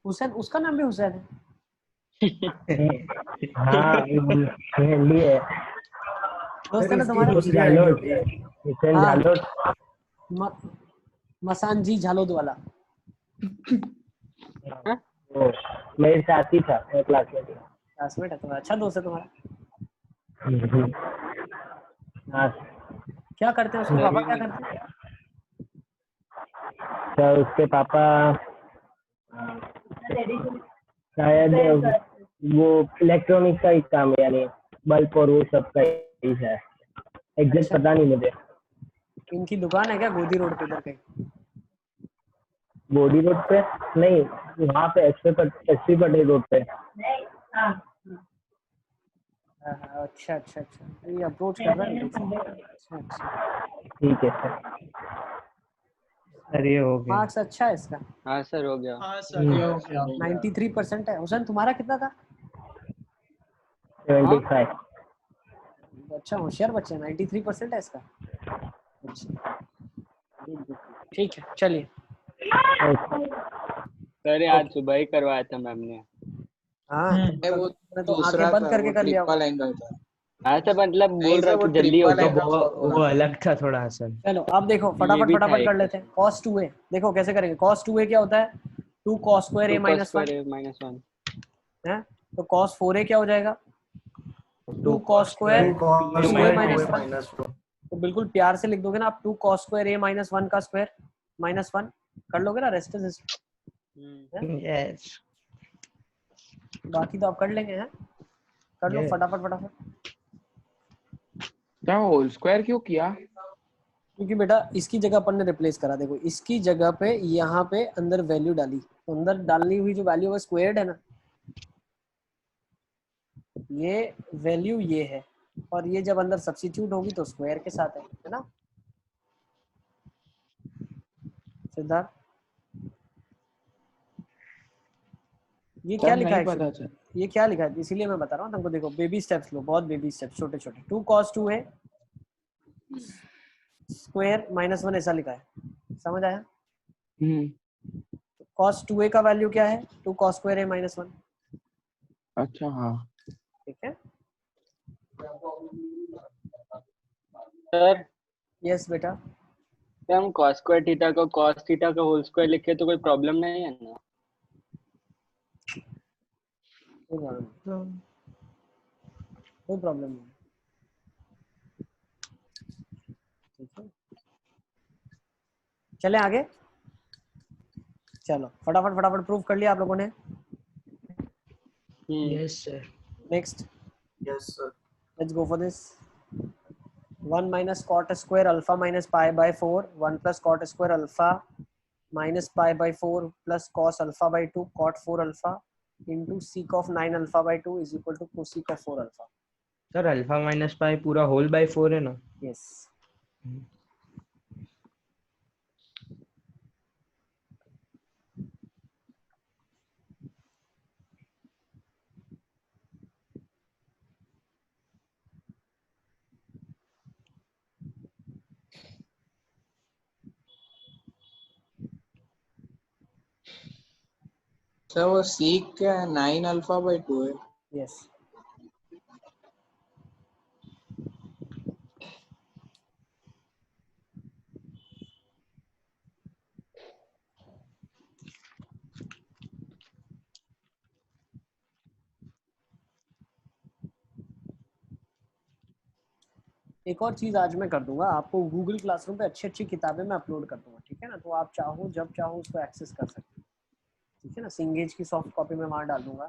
Speaker 6: हुसैन, उसका नाम भी हुसैन है।
Speaker 1: हाँ हिंदी है।
Speaker 6: दोस्त है ना तुम्हारे?
Speaker 1: हुसैन
Speaker 6: हाँ।
Speaker 1: जालोट।
Speaker 6: मसान जी झालोद वाला।
Speaker 1: वो मेरे साथी था, मेरे क्लासमेट।
Speaker 6: क्लासमेट है तुम्हारा, अच्छा दोस्त है तुम्हारा।
Speaker 1: हाँ
Speaker 6: क्या करते हैं उसके पापा, क्या करते हैं?
Speaker 1: सर उसके पापा शायद वो इलेक्ट्रॉनिक का ही काम है, यानी बल्ब और वो सब का ही है। एग्जैक्ट पता नहीं मुझे।
Speaker 6: इनकी दुकान है क्या गोदी रोड पे इधर कहीं?
Speaker 1: गोदी रोड पे नहीं, वहाँ पे एसपी पटेल रोड पे।
Speaker 6: अच्छा ये अप्रोच कर रहा है। अच्छा
Speaker 1: ठीक है सर।
Speaker 12: अरे हो गया।
Speaker 6: मार्क्स अच्छा है इसका।
Speaker 11: हाँ सर हो गया।
Speaker 9: हाँ सर ये हो गया।
Speaker 6: 93% है। हुसैन तुम्हारा कितना था?
Speaker 1: 75।
Speaker 6: अच्छा होशियार बच्चे, 93% है इसका। अच्छा ठीक है चलिए।
Speaker 11: सर ये आज सुबह ही करवाया था मैम ने।
Speaker 6: हाँ
Speaker 5: वो
Speaker 6: तो आंखें
Speaker 5: दूसरा
Speaker 6: बंद
Speaker 5: था,
Speaker 6: करके
Speaker 5: वो
Speaker 6: कर लिया।
Speaker 5: ट्रिपल एंगल था।
Speaker 11: हाँ सर मतलब बोल रहा
Speaker 5: वो
Speaker 11: था जल्दी हो
Speaker 5: ट्रिपल
Speaker 11: जाए।
Speaker 5: एंगल
Speaker 12: वो अलग था थोड़ा सर।
Speaker 6: चलो अब देखो
Speaker 11: ये
Speaker 6: फटाफट
Speaker 11: भी था
Speaker 6: फटाफट
Speaker 11: एक।
Speaker 6: कर लेते हैं। cos 2a देखो कैसे करेंगे। cos 2a क्या होता है? 2 cos square a minus 1 है। तो cos 4a क्या हो जाएगा? 2 cos square a minus 1। तो बिल्कुल प्यार से लिख दोगे ना आप, 2 cos square a minus 1 का स्क्वायर -1 कर लोगे ना, रेस्ट इज
Speaker 12: यस।
Speaker 6: बाकी तो आप कर लेंगे हैं। कर लो फटाफट।
Speaker 2: क्या होल स्क्वायर क्यों किया?
Speaker 6: क्योंकि बेटा इसकी जगह अपन ने रिप्लेस करा, देखो इसकी जगह पे यहाँ पे अंदर वैल्यू डाली, तो अंदर डालनी हुई जो वैल्यू है स्क्वायर्ड है ना, ये वैल्यू ये है, और ये जब अंदर सब्स्टिट्यूट होगी तो स्क्वायर के साथ है ना सिद्धार्थ? ये क्या
Speaker 2: सर
Speaker 6: लिखा
Speaker 2: नहीं
Speaker 6: है
Speaker 2: पता
Speaker 6: actually?
Speaker 2: चल।
Speaker 6: ये क्या लिखा है, इसीलिए मैं बता रहा हूँ तुमको। देखो बेबी स्टेप्स लो, बहुत बेबी स्टेप्स, छोटे छोटे। 2 cos 2 है स्क्वायर -1 ऐसा लिखा है, समझ आया? cos 2a का वैल्यू क्या है? 2 cos स्क्वायर है -1।
Speaker 2: अच्छा हाँ
Speaker 6: ठीक है
Speaker 11: सर
Speaker 6: यस बेटा।
Speaker 11: हम cos स्क्वायर थीटा को cos थीटा का होल स्क्वायर लिखे तो कोई प्रॉब्लम नहीं है ना?
Speaker 6: कोई प्रॉब्लम नहीं, ठीक है। चले आगे, चलो फटाफट फटाफट प्रूफ कर लिया आप लोगों ने?
Speaker 12: Yes sir.
Speaker 6: Next,
Speaker 10: yes sir.
Speaker 6: Let's go for this. 1 minus cot square alpha minus pi by 4, 1 plus cot square alpha minus pi by 4 plus cos alpha by 2 cot 4 alpha into sec of 9 alpha by 2 is equal to cosec of 4 alpha।
Speaker 12: Sir alpha minus पाई पूरा whole bye 4 है ना?
Speaker 6: Yes.
Speaker 5: Sir वो seek क्या 9 alpha by 2 है?
Speaker 6: Yes. एक और चीज आज मैं कर दूंगा आपको, गूगल क्लासरूम पे अच्छी अच्छी किताबें मैं अपलोड कर दूंगा, ठीक है ना? तो आप चाहो जब चाहो उसको एक्सेस कर सकते हो, ठीक है ना? सिंगेज की सॉफ्ट कॉपी में वहां डाल दूंगा।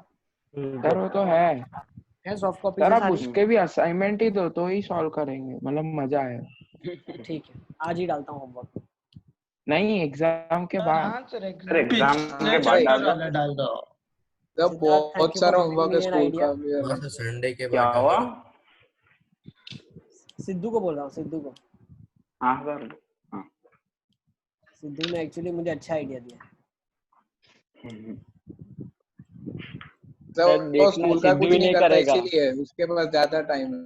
Speaker 2: सर वो तो है
Speaker 6: सॉफ्ट कॉपी
Speaker 2: सर,
Speaker 6: है
Speaker 2: आप
Speaker 6: सारी।
Speaker 2: उसके भी असाइनमेंट ही दो तो ही सॉल्व करेंगे, मतलब मजा आएगा।
Speaker 6: ठीक है आज ही डालता हूँ होमवर्क।
Speaker 2: नहीं एग्जाम के बाद।
Speaker 13: सर एग्जाम के बाद डाल दो।
Speaker 5: जब बहुत सारा होमवर्क है स्कूल का भी।
Speaker 3: संडे के
Speaker 13: क्या
Speaker 3: बाद
Speaker 13: हुआ?
Speaker 6: सिद्धू को बोल रहा हूँ, सिद्धू को।
Speaker 13: हाँ सर।
Speaker 6: सिद्धू ने एक्चुअली मुझे अच्छा आइडिया दिया।
Speaker 5: जब वो स्कूल का कुछ नहीं करता इसीलिए उसके पास ज्यादा टाइम है।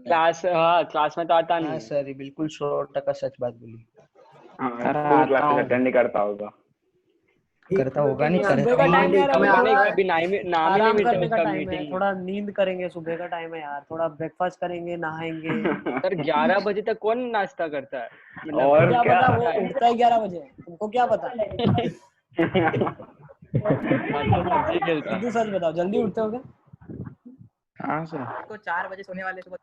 Speaker 11: क्लास में तो आता नहीं।
Speaker 12: हाँ सर बिल्कुल 100% सच बात बोली।
Speaker 13: स्कूल क्लासेस अटेंड नहीं करता होगा।
Speaker 12: करता होगा नहीं
Speaker 6: सुबह का टाइम यार,
Speaker 11: कभी नाम ही
Speaker 6: आराम
Speaker 11: नहीं
Speaker 6: करने का
Speaker 11: मिलता
Speaker 6: टाइम है,
Speaker 11: मीटिंग।
Speaker 6: थोड़ा नींद करेंगे, सुबह का टाइम है यार, थोड़ा ब्रेकफास्ट करेंगे, नहाएंगे।
Speaker 11: सर 11 बजे तक कौन नाश्ता करता है? मतलब
Speaker 13: और
Speaker 6: क्या
Speaker 13: क्या?
Speaker 6: पता, वो उठता है 11 बजे, तुमको क्या पता? सिद्धू सच बताओ, जल्दी उठते हो क्या?
Speaker 2: हाँ सर,
Speaker 14: को 4 बजे सोने वाले सुबह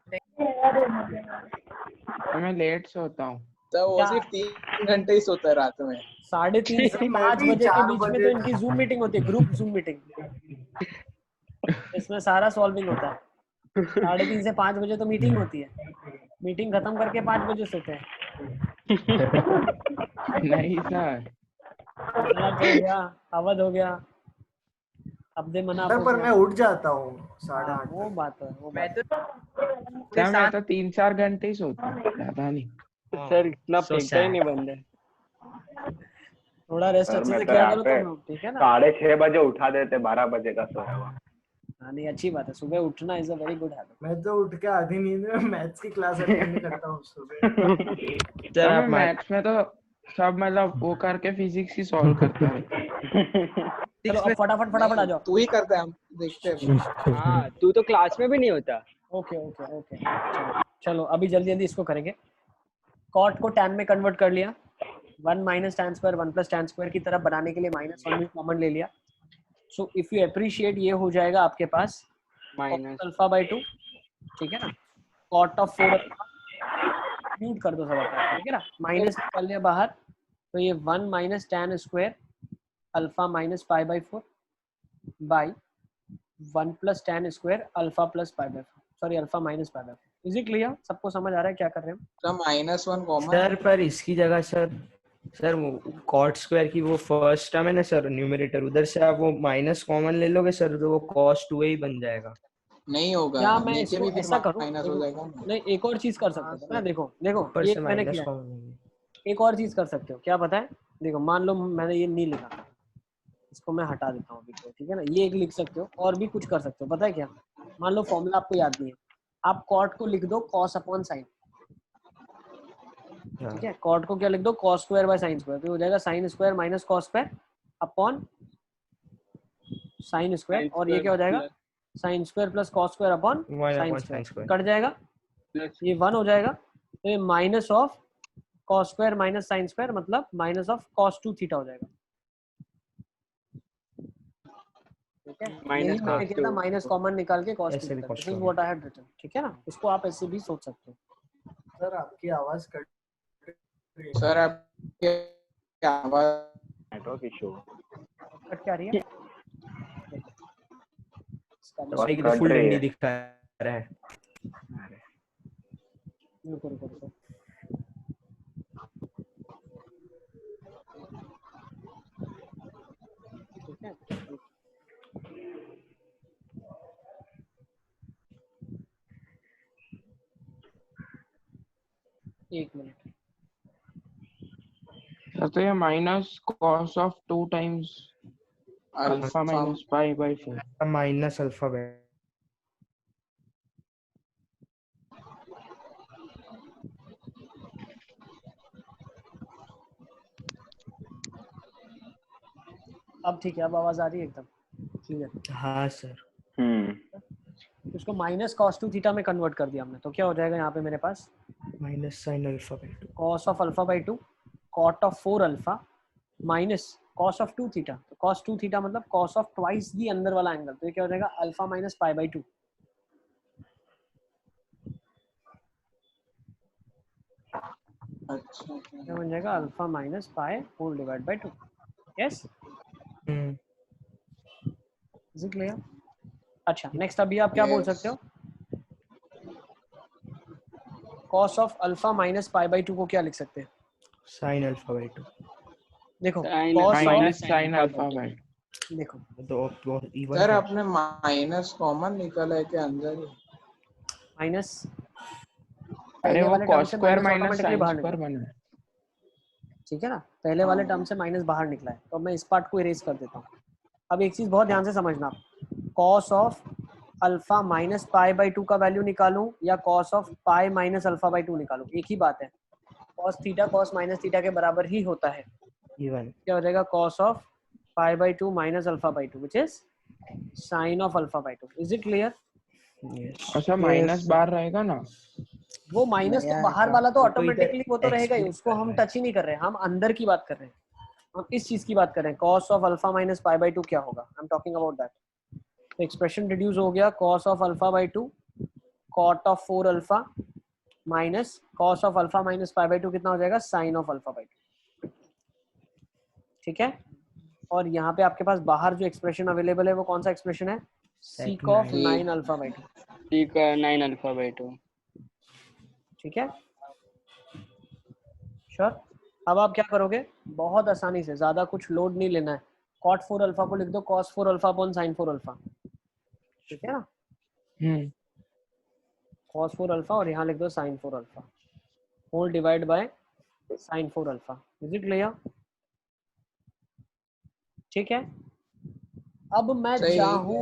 Speaker 2: मैं लेट सोता हूँ।
Speaker 5: तो वो सिर्फ 3 घंटे ही सोता है रात में।
Speaker 6: 3:30 से 5 बजे के बीच में तो इनकी जूम मीटिंग होती है, ग्रुप जूम मीटिंग। इसमें सारा सॉल्विंग होता है। 3:30 से 5 बजे तो मीटिंग होती है, मीटिंग खत्म करके 5 बजे सोते हैं।
Speaker 2: नहीं सर,
Speaker 6: गुजरात हो गया, अवध हो गया, अब्दे मनाफ हो
Speaker 10: पर
Speaker 6: गया।
Speaker 10: मैं उठ जाता हूँ 8:30।
Speaker 6: वो बात है, वो बात
Speaker 2: सर मैं तो 3-4 घंटे ही सोता हूँ, ज्यादा नहीं।
Speaker 11: सर इतना फेंकता ही नहीं बंद है।
Speaker 6: थोड़ा रेस्ट
Speaker 13: सर
Speaker 6: अच्छे
Speaker 13: मैं
Speaker 6: से
Speaker 13: तो
Speaker 6: किया
Speaker 13: यहाँ
Speaker 6: करो
Speaker 13: पे
Speaker 6: तुम लोग, ठीक है ना?
Speaker 13: 6:30 बजे उठा देते, 12 बजे का सोया हुआ।
Speaker 6: हाँ नहीं अच्छी बात है, सुबह उठना is a very good habit.
Speaker 10: मैं तो उठ के आधी नींद में मैथ्स की क्लास अटेंड करता हूँ सुबह।
Speaker 2: सर मैं मैथ्स में तो सब मतलब वो करके फिजिक्स ही सॉल्व करता है।
Speaker 6: चलो अब फटाफट फटाफट आ जाओ।
Speaker 5: तू ही करता है, हम देखते हैं।
Speaker 11: हाँ तू तो क्लास में भी नहीं होता।
Speaker 6: ओके ओके ओके चलो अभी जल्दी जल्दी इसको करेंगे। कॉट को टैन में कन्वर्ट कर लिया, 1 minus tan square 1 plus tan square की तरफ बनाने के लिए -1 भी कॉमन ले लिया। सो इफ यू अप्रिशिएट ये हो जाएगा आपके पास
Speaker 11: माइनस
Speaker 6: अल्फा बाय 2, ठीक है ना? कॉट ऑफ 4 म्यूट कर दो सब अपना, ठीक है ना? माइनस निकाल लिया बाहर, तो ये 1 minus tan square alpha minus pi by 4 by 1 plus tan square alpha plus pi by 4, sorry alpha minus pi by 4 is it clear? सबको समझ आ रहा है क्या कर रहे हैं?
Speaker 5: तो -1 कॉमन
Speaker 12: सर पर इसकी जगह सर वो कॉट स्क्वायर की वो फर्स्ट टर्म है ना सर न्यूमरेटर, उधर से आप वो माइनस कॉमन ले लोगे सर तो वो cos 2a ही बन जाएगा।
Speaker 5: नहीं होगा,
Speaker 6: क्या मैं
Speaker 5: नीचे
Speaker 6: इसको
Speaker 5: भी फिर
Speaker 6: ऐसा करूं?
Speaker 5: माइनस हो जाएगा ना।
Speaker 6: नहीं, एक और चीज कर सकते हो ना। देखो
Speaker 12: ऊपर
Speaker 6: ये
Speaker 12: से
Speaker 6: मैंने
Speaker 12: माइनस
Speaker 6: किया,
Speaker 12: कॉमन।
Speaker 6: एक और चीज कर सकते हो, क्या पता है? देखो मान लो मैंने ये नहीं लिखा, इसको मैं हटा देता हूँ अभी, ठीक है ना? ये एक लिख सकते हो, और भी कुछ कर सकते हो, पता है क्या? मान लो फॉर्मूला आपको याद नहीं है, आप कॉट को लिख दो cos अपॉन साइन, ठीक है? कॉट को क्या लिख दो? cos square by sine square, तो हो जाएगा sine square minus cos square upon sine square, और ये क्या हो जाएगा? Sine square plus cos square upon sine square, cut जाएगा, ये 1 हो जाएगा। तो ये minus of cos square minus sine square मतलब माइनस ऑफ cos 2 थीटा हो जाएगा, ठीक है? यही मैंने किया था, माइनस कॉमन निकाल के cos 2 थीटा, this is what I had written, ठीक है ना? इसको आप ऐसे भी सोच सकते हो।
Speaker 10: सर आपकी आवाज कट रही है।
Speaker 5: सर आपकी आवाज
Speaker 13: नेटवर्क इशू
Speaker 6: कट क्या रही है?
Speaker 12: भाई की तो फुल डंडी दिखा रहा है।
Speaker 6: रुको ठीक है, एक मिनट।
Speaker 2: सर तो ये minus cos of 2 times alpha minus pi bye 4
Speaker 12: minus alpha by
Speaker 6: अब ठीक है, अब आवाज आ रही है एकदम क्लियर?
Speaker 12: हाँ सर।
Speaker 6: उसको माइनस cos 2 थीटा में कन्वर्ट कर दिया हमने, तो क्या हो जाएगा यहाँ पे मेरे पास?
Speaker 12: Minus sine alpha by 2
Speaker 6: cos of alpha by 2 cot of 4 alpha minus cos of 2 theta, तो cos 2 थीटा मतलब cos ऑफ ट्वाइस दी अंदर वाला एंगल, तो ये क्या हो जाएगा? अल्फा माइनस पाई बाय 2,
Speaker 5: अच्छा
Speaker 6: क्या बन जाएगा? Alpha minus pi whole divide by 2, yes? Is it clear? अच्छा, नेक्स्ट अभी आप क्या बोल सकते हो? cos of alpha minus pi by 2 को क्या लिख सकते हैं?
Speaker 12: Sine alpha by 2।
Speaker 6: देखो
Speaker 2: cos minus sine alpha by 2,
Speaker 6: देखो
Speaker 12: तो इवन
Speaker 5: सर आपने माइनस कॉमन निकाला है क्या अंदर ही?
Speaker 6: माइनस,
Speaker 2: अरे वो cos square minus sine square बना है,
Speaker 6: ठीक है ना? पहले वाले टर्म से माइनस बाहर निकला है, तो मैं इस पार्ट को इरेज कर देता हूँ। अब एक चीज बहुत ध्यान से समझना, cos of alpha minus pi by 2 का वैल्यू निकालूं या cos of pi minus alpha by 2 निकालूं, एक ही बात है। cos theta cos minus theta के बराबर ही होता है,
Speaker 12: इवन
Speaker 6: क्या हो जाएगा? cos of pi by 2 minus alpha by 2 which is sine of alpha by 2। Is it clear?
Speaker 2: अच्छा माइनस बाहर रहेगा ना,
Speaker 6: वो माइनस तो बाहर वाला तो ऑटोमेटिकली वो तो रहेगा ही, उसको हम टच ही नहीं कर रहे हैं, हम अंदर की बात कर रहे हैं, हम इस चीज की बात कर रहे हैं। cos of alpha minus pi by 2 क्या होगा? I am talking about that. तो एक्सप्रेशन रिड्यूस हो गया, cos of alpha by 2 cot of 4 alpha minus cos of alpha minus pi by 2 कितना हो जाएगा? साइन ऑफ अल्फा बाय 2, ठीक है? और यहाँ पे आपके पास बाहर जो एक्सप्रेशन अवेलेबल है वो कौन सा एक्सप्रेशन है? sec of 9 alpha by 2,
Speaker 11: sec 9 alpha by 2,
Speaker 6: ठीक है? श्योर? अब आप क्या करोगे? बहुत आसानी से, ज्यादा कुछ लोड नहीं लेना है, cot 4 अल्फा को लिख दो cos 4 alpha upon sin 4 alpha, ठीक है ना? cos 4 अल्फा और यहाँ लिख दो sin 4 alpha whole divide by sin 4 alpha. Is it clear? ठीक है? अब मैं चाहूँ,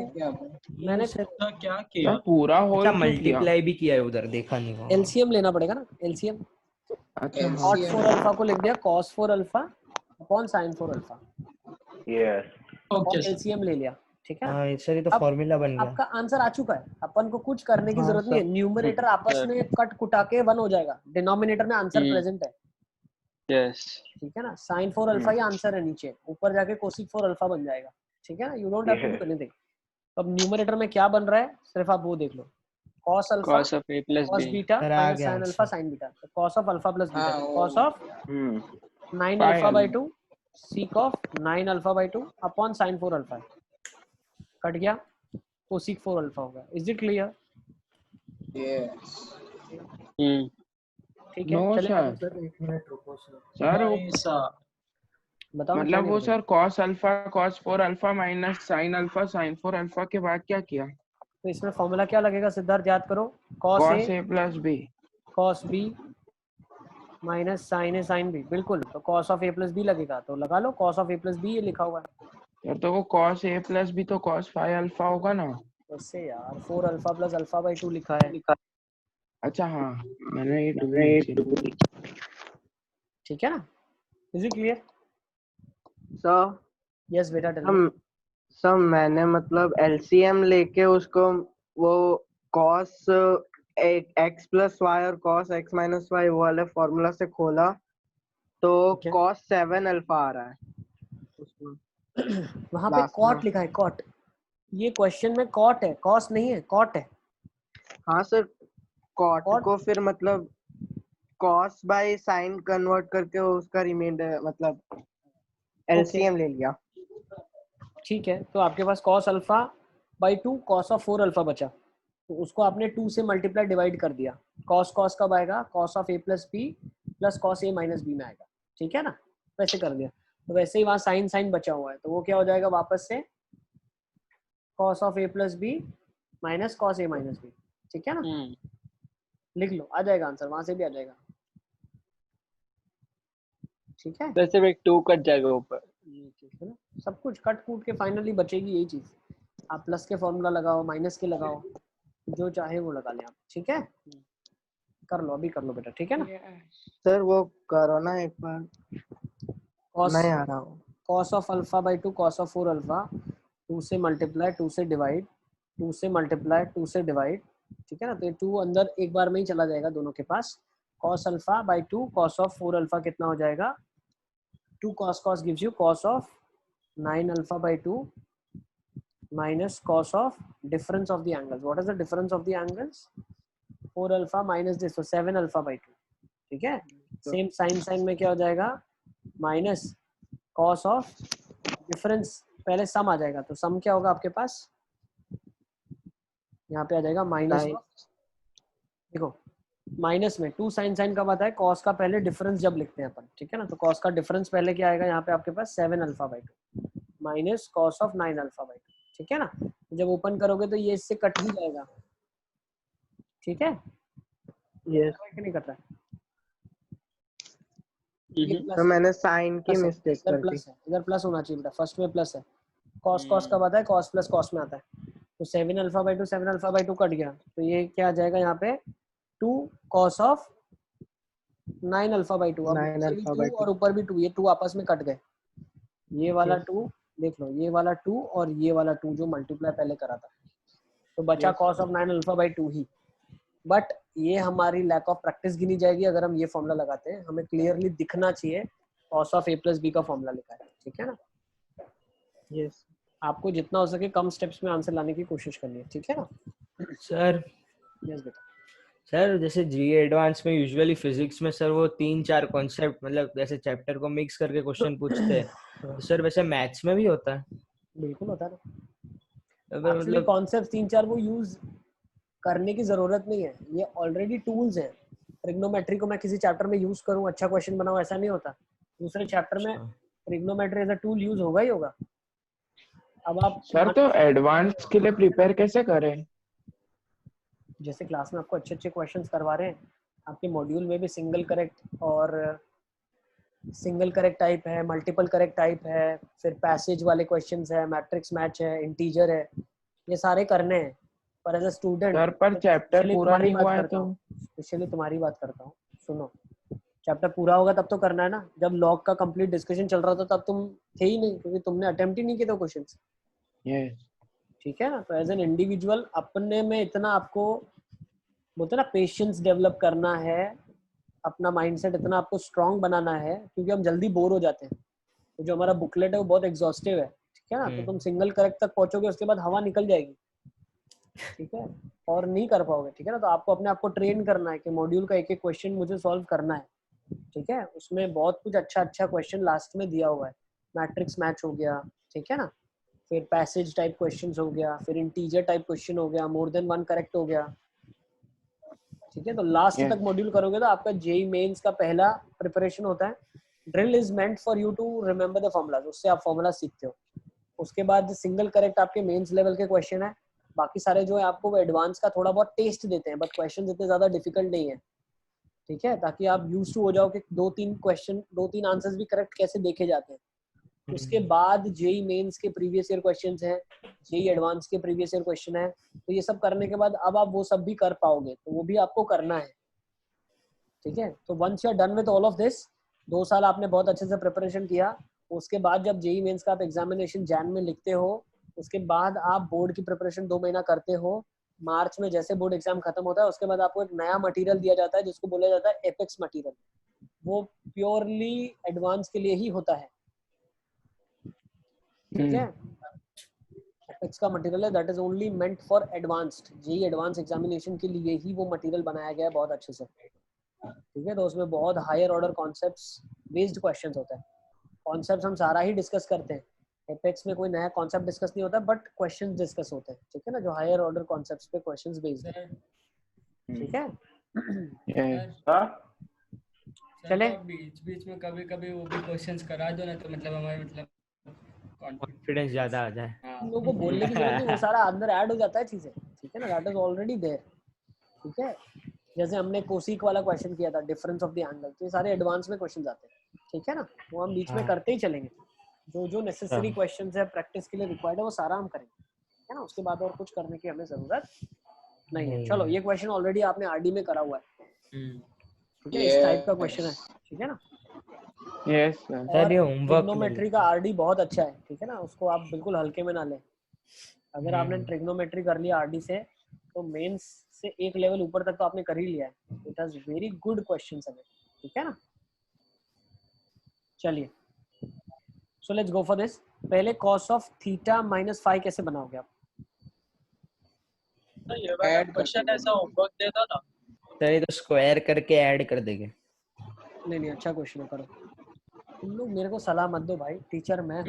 Speaker 6: मैंने
Speaker 9: क्या किया?
Speaker 2: पूरा होल
Speaker 12: मल्टीप्लाई भी किया है उधर, देखा नहीं होगा।
Speaker 6: एलसीएम लेना पड़ेगा ना, एलसीएम।
Speaker 2: अच्छा
Speaker 6: cot 4 अल्फा को लिख दिया cos 4 alpha upon sin 4 alpha,
Speaker 13: yes
Speaker 6: और एलसीएम ले लिया, ठीक है?
Speaker 12: हाँ सर ये तो फॉर्मूला बन गया।
Speaker 6: आपका आंसर आ चुका है, अपन को कुछ करने की जरूरत नहीं है, न्यूमरेटर आपस में कट कुटा के 1 हो जाएगा, डिनोमिनेटर में आंसर प्रेजेंट है,
Speaker 11: यस,
Speaker 6: ठीक है ना? sin 4 अल्फा ही आंसर है, नीचे ऊपर जाके cosec 4 अल्फा बन जाएगा, ठीक है ना? You don't have to do anything. अब न्यूमरेटर में क्या बन रहा है सिर्फ आप वो देख लो, cos अल्फा
Speaker 11: cos of a plus
Speaker 6: cos
Speaker 11: b,
Speaker 6: beta minus sin alpha sin beta, तो cos of alpha plus beta, cos of 9 alpha by 2 sec of 9 alpha by 2 upon sin 4 alpha, cut गया, cosec 4 अल्फा होगा। Is it clear?
Speaker 5: Yes
Speaker 6: ठीक है,
Speaker 2: no
Speaker 6: चलेगा
Speaker 2: sir,
Speaker 6: sir?
Speaker 10: एक minute रुको sir.
Speaker 2: Sir वो
Speaker 9: नहीं सर,
Speaker 6: बताओ
Speaker 2: मतलब
Speaker 6: क्यों नहीं
Speaker 2: वो
Speaker 6: बताओ?
Speaker 2: सर cos अल्फा cos 4 alpha minus sin alpha sin 4 alpha के बाद क्या किया?
Speaker 6: तो इसमें फॉर्मूला क्या लगेगा सिद्धार्थ, याद करो। cos
Speaker 2: cos a plus b।
Speaker 6: cos b minus sin a sin b, बिल्कुल। तो cos of a plus b लगेगा, तो लगा लो cos of a plus b, ये लिखा हुआ है।
Speaker 2: सर तो वो cos a प्लस b तो cos 5 अल्फा होगा ना?
Speaker 6: उससे यार 4 अल्फा प्लस अल्फा बाई 2 लिखा है।
Speaker 2: अच्छा हाँ, मैंने ये 2 नीचे।
Speaker 6: ठीक है ना? Is it clear?
Speaker 15: Sir
Speaker 6: yes बेटा, टेल मी।
Speaker 15: सर मैंने मतलब एलसीएम लेके उसको वो cos x प्लस वाई और cos x माइनस वाई वो वाले फॉर्मूला से खोला तो cos 7 अल्फा आ रहा है उसमें।
Speaker 6: वहां पे कॉट लिखा है, कॉट। ये क्वेश्चन में कॉट है, कॉस नहीं है, कॉट है।
Speaker 15: हाँ सर, कॉट को फिर मतलब cos बाय साइन कन्वर्ट करके उसका रिमाइंडर मतलब एलसीएम ले लिया।
Speaker 6: ठीक है, तो आपके पास cos alpha by 2 cos of 4 alpha बचा, तो उसको आपने 2 से मल्टीप्लाई डिवाइड कर दिया। cos cos कब आएगा? cos of a plus B plus cos a minus B में आएगा। ठीक है ना? वैसे कर दिया। तो वैसे ही वहाँ साइन साइन बचा हुआ है, तो वो क्या हो जाएगा वापस से cos of a plus B minus cos a minus B. ठीक है ना? लिख लो, आ जाएगा आंसर, वहां से भी आ जाएगा। ठीक है,
Speaker 15: वैसे भी 2 कट जाएगा ऊपर।
Speaker 6: है ना? सब कुछ कट कूट के फाइनली बचेगी यही चीज। आप प्लस के फॉर्मूला लगाओ, माइनस के लगाओ, जो चाहे वो लगा लें आप। ठीक है, कर लो, अभी कर लो बेटा। ठीक है ना?
Speaker 15: सर वो करो ना एक बार, नहीं आ रहा हूँ।
Speaker 6: cos of alpha by 2 cos of 4 alpha, 2 से मल्टीप्लाई 2 से डिवाइड 2 से मल्टीप्लाई 2 से डिवाइड। ठीक है ना? तो ये 2 अंदर एक बार में ही चला जाएगा दोनों के पास। cos alpha by 2 cos of 4 alpha कितना हो जाएगा? 2 cos cos gives you cos of 9 alpha by 2 minus cos of difference of the angles. What is the difference of the angles? 4 alpha minus this, so 7 alpha by 2. ठीक है? Same sign sign में क्या हो जाएगा? Minus cos of difference, पहले सम आ जाएगा, तो सम क्या होगा आपके पास? यहाँ पे आ जाएगा माइनस। देखो माइनस में 2 साइन साइन कब आता है? cos का पहले डिफरेंस जब लिखते हैं अपन। ठीक है ना? तो cos का डिफरेंस पहले क्या आएगा यहाँ पे आपके पास? 7 alpha by 2 minus cos of 9 alpha by 2। ठीक है ना? जब ओपन करोगे तो ये इससे कट ही जाएगा। ठीक है?
Speaker 15: यस।
Speaker 6: नहीं कट रहा
Speaker 15: तो मैंने साइन की मिस्टेक कर दी।
Speaker 6: प्लस है, इधर प्लस होना चाहिए बेटा, फर्स्ट में प्लस है। cos cos कब आता है? cos प्लस cos में आता है। तो 7 alpha by 2 7 alpha by 2 cut गया, तो ये क्या आ जाएगा यहाँ पे? 2 cos ऑफ 9 अल्फा बाई 2। अब
Speaker 15: 9 अल्फा बाई 2
Speaker 6: और ऊपर भी 2, ये 2 आपस में कट गए। ये वाला 2 देख लो, ये वाला 2 और ये वाला 2 जो मल्टीप्लाई पहले करा था, तो बचा cos of 9 alpha by 2 he. But ये हमारी लैक ऑफ प्रैक्टिस गिनी जाएगी अगर हम ये फॉर्मूला लगाते हैं। हमें क्लियरली दिखना चाहिए cos of a plus B का फॉर्मूला लिखा है। ठीक है ना?
Speaker 15: यस।
Speaker 6: आपको जितना हो सके कम स्टेप्स में आंसर लाने की कोशिश करनी है। ठीक है ना
Speaker 12: सर?
Speaker 6: यस बेटा।
Speaker 12: सर जैसे जी एडवांस में यूजुअली फिजिक्स में सर वो 3-4 कॉन्सेप्ट मतलब जैसे चैप्टर को मिक्स करके क्वेश्चन पूछते हैं, तो सर वैसे मैथ्स में भी होता है?
Speaker 6: बिल्कुल होता है ना।
Speaker 12: अगर
Speaker 6: एक्चुअली कॉन्सेप्ट 3-4 वो यूज करने की जरूरत नहीं है, ये ऑलरेडी टूल्स हैं। ट्रिग्नोमेट्री को मैं किसी चैप्टर में यूज करूं, अच्छा क्वेश्चन बनाऊं, ऐसा नहीं होता। दूसरे चैप्टर में trigonometry as a tool use होगा ही होगा। अब आप
Speaker 2: सर तो एडवांस के लिए प्रिपेयर कैसे करें?
Speaker 6: जैसे क्लास में आपको अच्छे अच्छे क्वेश्चंस करवा रहे हैं, आपके मॉड्यूल में भी सिंगल करेक्ट और सिंगल करेक्ट टाइप है, मल्टीपल करेक्ट टाइप है, फिर पैसेज वाले क्वेश्चंस है, मैट्रिक्स मैच है, इंटीजर है, ये सारे करने हैं। पर एज अ स्टूडेंट
Speaker 2: सर पर चैप्टर पूरा नहीं हुआ है तो
Speaker 6: स्पेशली तुम्हारी बात करता हूँ। सुनो, चैप्टर पूरा होगा तब तो करना है ना। जब लॉग का कंप्लीट डिस्कशन चल रहा था तब तुम थे ही नहीं, क्योंकि तुमने अटेम्प्ट ही नहीं किए थे क्वेश्चंस। ठीक है ना? तो एज एन इंडिविजुअल अपने में इतना आपको बोलते ना पेशेंस डेवलप करना है, अपना माइंडसेट इतना आपको स्ट्रांग बनाना है, क्योंकि हम जल्दी बोर हो जाते हैं। तो जो हमारा बुकलेट है वो बहुत एग्जॉस्टिव है। ठीक है ना? तो तुम सिंगल करेक्ट तक पहुंचोगे, उसके बाद हवा निकल जाएगी। ठीक है? और नहीं कर पाओगे। ठीक है ना? तो आपको अपने आप को ट्रेन करना है कि मॉड्यूल का एक एक क्वेश्चन मुझे सॉल्व करना है। ठीक है? उसमें बहुत कुछ अच्छा अच्छा क्वेश्चन लास्ट में दिया हुआ है। मैट्रिक्स मैच हो गया, ठीक है ना, फिर पैसेज टाइप क्वेश्चन हो गया, फिर इंटीजर टाइप क्वेश्चन हो गया, मोर देन वन करेक्ट हो गया। ठीक है, तो लास्ट
Speaker 2: Yes.
Speaker 6: तक मॉड्यूल करोगे तो आपका जेई मेंस का पहला प्रिपरेशन होता है। Drill is meant for you to remember the formulas, उससे आप फॉर्मूला सीखते हो। उसके बाद सिंगल करेक्ट आपके मेंस लेवल के क्वेश्चन है, बाकी सारे जो है आपको वो एडवांस का थोड़ा बहुत टेस्ट देते हैं, बट क्वेश्चन इतने ज्यादा डिफिकल्ट नहीं है, ठीक है, ताकि आप यूज टू हो जाओ कि 2-3 आंसर्स भी करेक्ट कैसे देखे जाते हैं। उसके बाद जेई मेंस के प्रीवियस ईयर क्वेश्चंस हैं, जेई एडवांस के प्रीवियस ईयर क्वेश्चन है, तो ये सब करने के बाद अब आप वो सब भी कर पाओगे, तो वो भी आपको करना है, ठीक है। तो once you are done with all of this, 2 साल आपने बहुत अच्छे से प्रिपरेशन किया, उसके बाद जब जेई मेंस का आप एग्जामिनेशन जैन में लिखते हो, उसके बाद आप बोर्ड की प्रिपरेशन 2 महीना करते हो, मार्च में जैसे बोर्ड एग्जाम खत्म होता है उसके बाद आपको एक नया मटेरियल दिया जाता है जिसको बोला जाता है एपेक्स मटेरियल, वो प्योरली एडवांस के लिए ही होता है, ठीक है। एपेक्स का मटेरियल है that is only meant for advanced, JEE advance examination के लिए ही वो मटेरियल बनाया गया है बहुत अच्छे से, ठीक है। तो उसमें बहुत higher order concepts based questions होता है, कॉन्सेप्ट्स हम सारा ही डिस्कस करते हैं, एपेक्स में कोई नया कॉन्सेप्ट डिस्कस नहीं होता, बट क्वेश्चंस डिस्कस होते हैं, ठीक है ना, जो हायर ऑर्डर कॉन्सेप्ट्स पे क्वेश्चंस बेस्ड है, ठीक है। चले
Speaker 11: बीच बीच में कभी कभी वो भी क्वेश्चंस करा दो ना, तो मतलब हमारे मतलब
Speaker 12: कॉन्फिडेंस ज्यादा आ जाए।
Speaker 6: हम लोगों को बोलने की जरूरत नहीं, वो सारा अंदर ऐड हो जाता है चीजें, ठीक है ना, दैट इज ऑलरेडी देयर, ठीक है। जैसे हमने कोसिक वाला क्वेश्चन किया था, डिफरेंस ऑफ द एंगल, तो ये सारे एडवांस में क्वेश्चन आते हैं, ठीक है ना, वो हम बीच में करते ही चलेंगे, जो जो नेसेसरी क्वेश्चंस है प्रैक्टिस के लिए रिक्वायर्ड है वो सारा हम करेंगे, है ना, उसके बाद और कुछ करने की हमें जरूरत नहीं है। चलो ये क्वेश्चन ऑलरेडी आपने आरडी में करा हुआ है, ठीक है, इस टाइप का क्वेश्चन है, ठीक है ना।
Speaker 2: यस
Speaker 6: सर, ये होमवर्क ट्रिग्नोमेट्री का आरडी बहुत अच्छा है, ठीक है ना, उसको आप बिल्कुल हल्के में ना लें। अगर आपने ट्रिग्नोमेट्री कर लिया आरडी से, तो मेंस से एक लेवल ऊपर तक तो आपने कर ही लिया है, it has very good questions है, ठीक है ना। चलिए, so let's go for this. पहले cos of theta minus phi कैसे बनाओगे आप?
Speaker 9: ये वाला क्वेश्चन ऐसा होमवर्क देता था,
Speaker 12: सर ये तो स्क्वायर करके ऐड कर देंगे।
Speaker 6: नहीं अच्छा क्वेश्चन है, करो। तुम लोग मेरे को सलाह मत दो भाई, टीचर मैं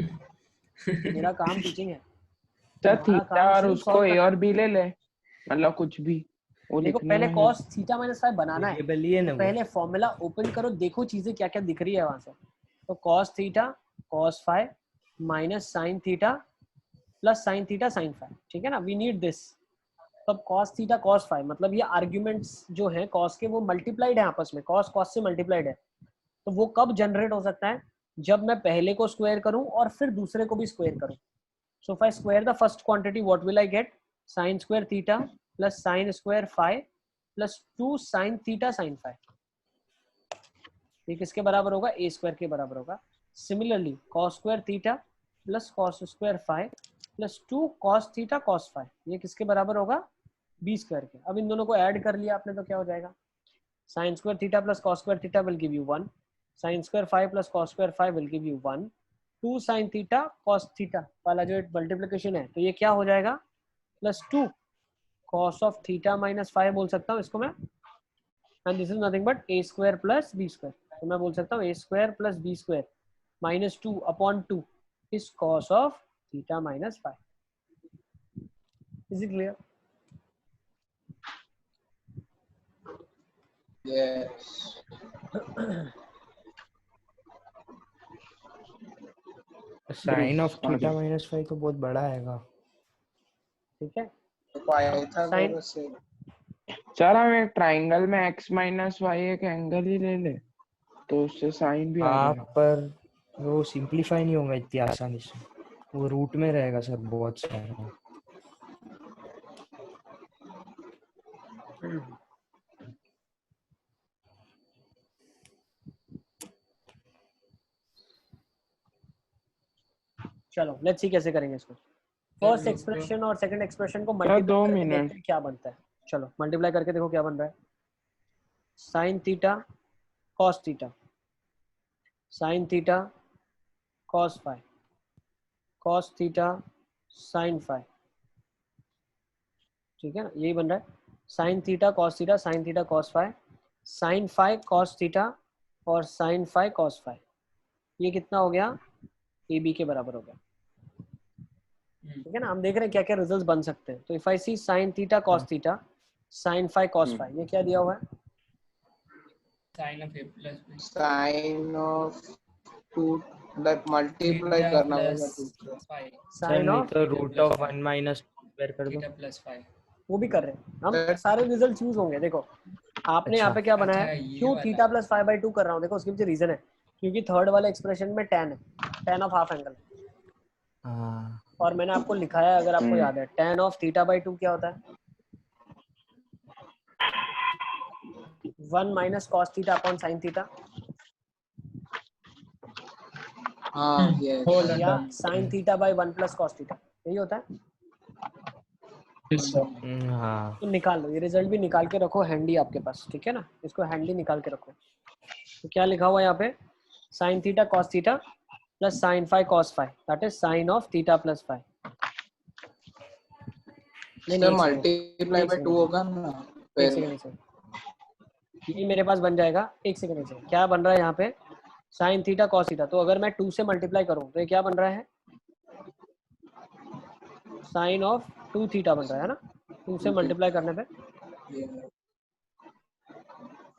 Speaker 6: मेरा काम टीचिंग है।
Speaker 2: सर थीटा और उसको ए और बी ले ले, मतलब कुछ भी वो
Speaker 6: देखो,
Speaker 2: लिखने
Speaker 6: पहले
Speaker 2: में
Speaker 6: cos थीटा माइनस फाई बनाना है,
Speaker 12: तो
Speaker 6: पहले फॉर्मूला ओपन करो, देखो चीजें क्या क्या दिख रही है वहां से। तो cos theta cos phi minus sine theta plus sine theta sine phi, ठीक है ना, वी नीड दिस। तब cos थीटा cos फाई मतलब ये आर्ग्यूमेंट्स जो है cos के वो मल्टीप्लाइड है आपस में, cos cos से मल्टीप्लाइड है, तो वो कब जनरेट हो सकता है? जब मैं पहले को स्क्वायर करूं और फिर दूसरे को भी स्क्वायर करूं। So if I square the first quantity what will I get? sin square theta plus sin square phi plus 2 sin theta sin phi, ये किसके बराबर होगा? a स्क्वायर के बराबर होगा। Similarly cos square theta plus cos square phi plus 2 cos theta cos phi, ये किसके बराबर होगा? b स्क्वायर के। अब इन दोनों को ऐड कर लिया आपने तो क्या हो जाएगा? sin square theta plus cos square theta will give you 1, sin square phi plus cos square phi will give you 1, 2 sin theta cos theta वाला जो मल्टीप्लिकेशन है, तो ये क्या हो जाएगा? Plus 2 cos of theta minus phi बोल सकता हूँ इसको मैं, and this is nothing but a square plus b square, तो मैं बोल सकता हूँ a square plus b square minus 2 upon 2 is cos of theta minus phi. Is it clear?
Speaker 5: Yes.
Speaker 12: Sine of theta minus phi तो बहुत बड़ा आएगा,
Speaker 6: ठीक है।
Speaker 2: चल हम एक ट्राइंगल में x माइनस वाई एक एंगल ही ले ले, तो उससे साइन भी आ जाएगा।
Speaker 12: पर वो सिंपलीफाई नहीं होगा इतनी आसानी से, वो रूट में रहेगा सर बहुत सारा।
Speaker 6: चलो लेट्स सी कैसे करेंगे इसको। फर्स्ट एक्सप्रेशन और सेकंड एक्सप्रेशन को मल्टीप्लाई करके देखते हैं क्या बनता है। चलो मल्टीप्लाई करके देखो क्या बन रहा है। Sine theta cos theta, sine theta cos phi, cos theta sine phi, ठीक है ना, यही बन रहा है। Sine theta cos theta, sine theta cos phi, sine phi cos theta और साइन फाई कॉस फाई, ये कितना हो गया? ए बी के बराबर हो गया, ठीक है ना। हम देख रहे हैं क्या क्या रिजल्ट्स बन सकते हैं। तो if I see sine theta cos theta, sin phi cos phi, ये क्या दिया हुआ है?
Speaker 11: sin of a plus b
Speaker 5: sine of 2 like multiply
Speaker 11: theta
Speaker 5: करना
Speaker 11: plus
Speaker 5: होगा 2 से।
Speaker 11: phi
Speaker 12: सर
Speaker 6: sin
Speaker 12: नहीं
Speaker 6: of
Speaker 12: तो रूट ऑफ 1 माइनस स्क्वायर कर दो।
Speaker 11: theta plus phi।
Speaker 6: वो भी कर रहे हैं हम, सारे रिजल्ट यूज होंगे। देखो आपने यहाँ पे क्या बनाया
Speaker 11: अच्छा,
Speaker 6: है,
Speaker 11: ये
Speaker 6: क्यों
Speaker 11: वाला।
Speaker 6: थीटा प्लस 5/2 कर रहा हूँ? देखो उसके पीछे रीजन है, क्योंकि थर्ड वाले एक्सप्रेशन में tan है, tan ऑफ हाफ एंगल।
Speaker 12: हाँ
Speaker 6: और मैंने आपको लिखाया है, अगर आपको याद है, tan ऑफ θ/2 क्या होता है? 1 minus cos theta upon sine theta,
Speaker 5: हाँ यस
Speaker 6: या sine theta by 1 plus cos theta, यही होता है।
Speaker 12: हाँ
Speaker 6: तो निकाल लो, ये रिजल्ट भी निकाल के रखो हैंडी आपके पास, ठीक है ना? इसको हैंडी निकाल के रखो। तो क्या लिखा हुआ है यहाँ पे, sine theta cos theta plus sine phi cos phi, that is sine of theta plus phi.
Speaker 5: Sir multiply by 2 होगा ना
Speaker 6: एक सेकंड, ये मेरे पास बन जाएगा। एक सेकंड, क्या बन रहा है यहाँ पे, साइन थीटा कॉस थीटा। तो अगर मैं 2 से मल्टीप्लाई करूँ तो ये क्या बन रहा है, साइन ऑफ 2 थीटा बन रहा है ना, 2 से मल्टीप्लाई करने पे।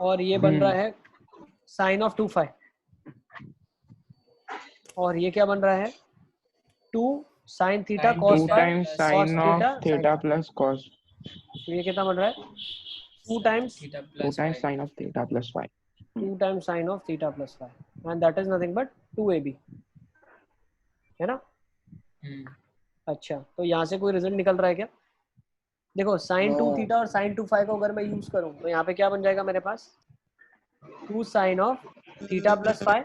Speaker 6: और ये बन रहा है साइन ऑफ 2 फाई, और ये क्या बन रहा है, 2 sine theta cos
Speaker 2: 2
Speaker 6: phi
Speaker 2: times sin of theta plus cos।
Speaker 6: तो ये कितना बन रहा है, 2 times
Speaker 2: 2 times sin of theta plus phi।
Speaker 6: 2 times sine of theta plus phi, and that is nothing but 2ab, है ना? अच्छा, तो यहाँ से कोई रिजल्ट निकल रहा है क्या? देखो साइन 2 थीटा और साइन 2 फाई को अगर मैं यूज करूँ तो यहाँ पे क्या बन जाएगा मेरे पास, 2 sine of theta plus phi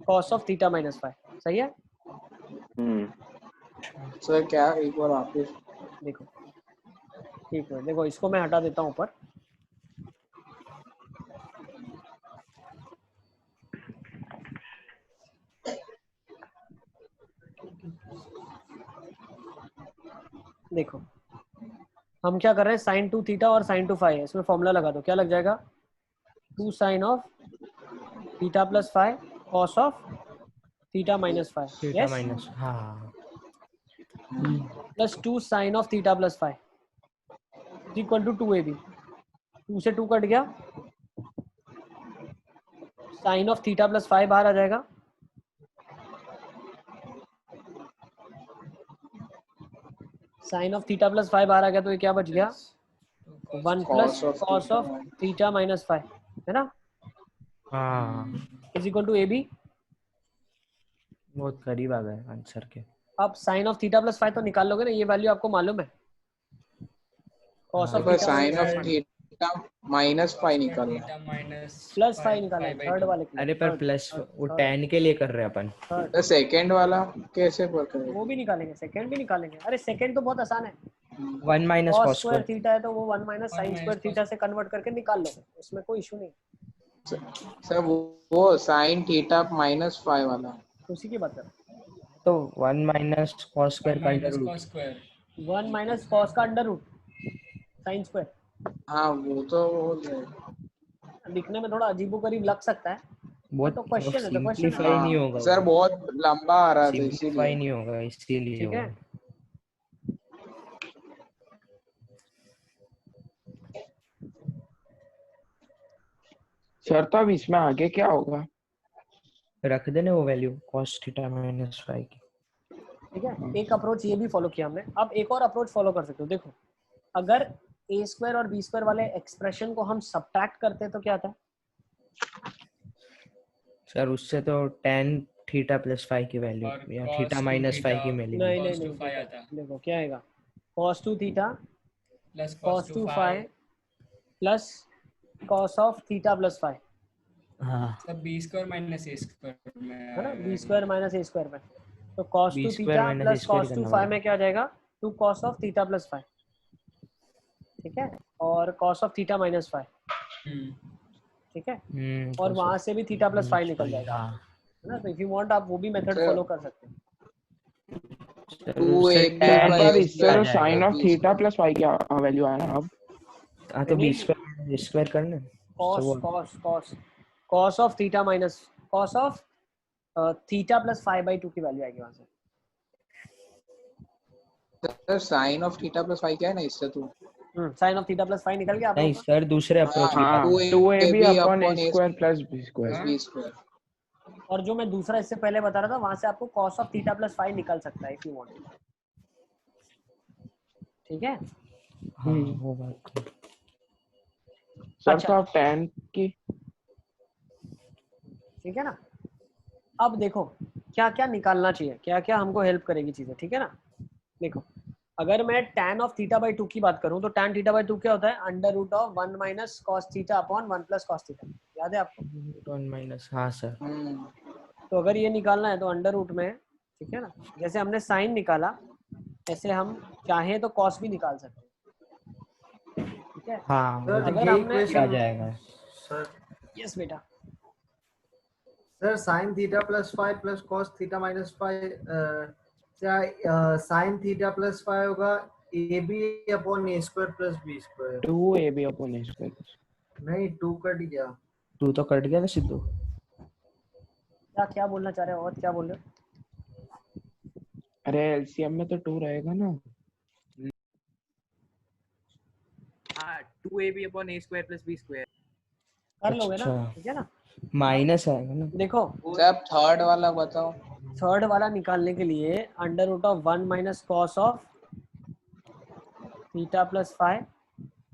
Speaker 6: cos of theta minus phi, सही है?
Speaker 5: सर क्या एक बार वापस
Speaker 6: देखो, ठीक है, देखो इसको मैं हटा देता हूँ ऊपर। देखो हम क्या कर रहे हैं, साइन 2 थीटा और साइन 2 फाई है, इसमें फॉर्मूला लगा दो, क्या लग जाएगा, 2 sine of theta plus phi cos of theta minus phi,
Speaker 12: theta minus, हाँ,
Speaker 6: plus 2 sine of theta plus phi equal to 2ab। 2 से 2 कट गया, sine of theta plus phi बाहर आ जाएगा, sine of theta plus phi बाहर आ गया, तो ये क्या बच गया, 1 plus cos of theta minus phi, है ना?
Speaker 12: हाँ
Speaker 6: इज इक्वल टू ab।
Speaker 12: बहुत करीब आ गए आंसर के।
Speaker 6: अब sine of theta plus phi तो निकाल लोगे ना, ये वैल्यू आपको मालूम है, cos of theta
Speaker 5: sine of theta minus phi निकालना,
Speaker 6: प्लस फाई निकालना थर्ड वाले के लिए।
Speaker 12: अरे पर प्लस वो tan के लिए कर रहे हैं अपन।
Speaker 5: तो सेकंड वाला कैसे करेंगे?
Speaker 6: वो भी निकालेंगे, सेकंड भी निकालेंगे। अरे सेकंड तो बहुत आसान है,
Speaker 12: 1 minus
Speaker 6: cos
Speaker 12: cos
Speaker 6: square
Speaker 12: square.
Speaker 6: Theta है तो वो 1 माइनस साइन स्क्वायर थीटा से कन्वर्ट करके निकाल लो, उसमें कोई इशू नहीं।
Speaker 5: सर वो साइन थीटा माइनस फाई वाला
Speaker 6: उसी की बात कर,
Speaker 12: तो 1 माइनस कॉस स्क्वायर का अंडर रूट,
Speaker 6: 1 माइनस कॉस का अंडर रूट साइन स्क्वायर।
Speaker 5: हाँ वो तो
Speaker 6: दिखने में थोड़ा अजीबोगरीब लग सकता है,
Speaker 12: बहुत
Speaker 6: तो क्वेश्चन है, तो क्वेश्चन
Speaker 12: सिंपलीफाई नहीं होगा
Speaker 5: सर, बहुत लंबा आ रहा था
Speaker 12: सिंपलीफाई
Speaker 5: इसीलिए।
Speaker 12: नहीं होगा इसीलिए।
Speaker 6: ठीक है,
Speaker 2: सर तो अब इसमें आगे क्या होगा,
Speaker 12: रख देने वो value cos theta minus phi की।
Speaker 6: ठीक है। एक अप्रोच ये भी फॉलो किया हमने, अब एक और अप्रोच फॉलो कर सकते हो। देखो अगर a स्क्वायर और b स्क्वायर वाले एक्सप्रेशन को हम सब्ट्रैक्ट करते हैं तो क्या आता है,
Speaker 12: सर उससे तो tan थीटा प्लस फाई की वैल्यू या थीटा माइनस फाई की मिलेगी।
Speaker 6: नहीं नहीं नहीं, देखो क्या आएगा, cos 2 theta
Speaker 11: plus
Speaker 6: cos 2 phi plus cos of theta plus phi,
Speaker 12: हाँ
Speaker 11: सब b square minus a square में
Speaker 6: है ना, b square minus a square में। तो cos 2
Speaker 12: b
Speaker 6: theta
Speaker 12: square minus
Speaker 6: plus
Speaker 12: a square
Speaker 6: cos 2
Speaker 12: करना
Speaker 6: फाई
Speaker 12: होगा।
Speaker 6: में क्या आ जाएगा, 2 cos of theta plus phi, ठीक है, और cos of theta minus phi, ठीक है, और वहां से भी थीटा प्लस फाई निकल जाएगा, है ना। तो इफ यू वांट आप वो भी मेथड फॉलो कर सकते हैं।
Speaker 2: पर इससे तो sin of theta plus phi की वैल्यू आया ना अब।
Speaker 12: हाँ तो b स्क्वायर करना,
Speaker 6: cos of theta minus cos of theta plus 5/2 की वैल्यू आएगी वहां से।
Speaker 5: Sir sine of theta plus phi क्या है ना, इससे तो
Speaker 6: साइन ऑफ थीटा प्लस 5 निकल गया आप
Speaker 12: नहीं
Speaker 6: लोगों का?
Speaker 12: सर दूसरे अप्रोच की
Speaker 2: हाँ
Speaker 12: बात
Speaker 2: 2ab upon a square plus b square.
Speaker 6: और जो मैं दूसरा इससे पहले बता रहा था वहां से आपको cos ऑफ थीटा प्लस 5 निकल सकता है इफ यू वांट। ठीक है
Speaker 12: हाँ वो बात
Speaker 2: सर तो आप tan की
Speaker 6: ठीक है ना। अब देखो क्या क्या निकालना चाहिए, क्या क्या हमको हेल्प करेगी चीजें, ठीक है ना। देखो अगर मैं tan ऑफ थीटा बाई 2 की बात करूं तो tan थीटा बाई 2 क्या होता है, under root of 1 minus cos theta upon 1 plus cos theta, याद है आपको?
Speaker 12: 1 माइनस, हाँ सर।
Speaker 6: तो अगर ये निकालना है तो अंडर रूट में, ठीक है ना, जैसे हमने साइन निकाला ऐसे हम चाहे तो कॉस भी निकाल सकते हैं, ठीक है।
Speaker 12: हाँ
Speaker 6: अगर हमने
Speaker 12: आ जाएगा
Speaker 10: सर।
Speaker 6: यस बेटा
Speaker 10: sir sine theta plus 5 plus cos theta minus 5 क्या साइन थीटा प्लस 5 होगा A B upon A square plus B square.
Speaker 2: 2ab upon a square.
Speaker 10: नहीं 2 कट गया।
Speaker 12: 2 तो कट गया ना सिद्धू।
Speaker 6: क्या क्या बोलना चाह रहे हो और क्या बोल रहे हो?
Speaker 2: अरे एलसीएम में तो 2 रहेगा ना।
Speaker 14: हाँ 2ab upon a square plus b square
Speaker 6: कर लोगे ना,
Speaker 12: अच्छा।
Speaker 6: ठीक है ना।
Speaker 12: माइनस आएगा ना।
Speaker 6: देखो
Speaker 5: सब थर्ड वाला बताओ।
Speaker 6: थर्ड वाला निकालने के लिए under root of 1 minus cos of theta plus 5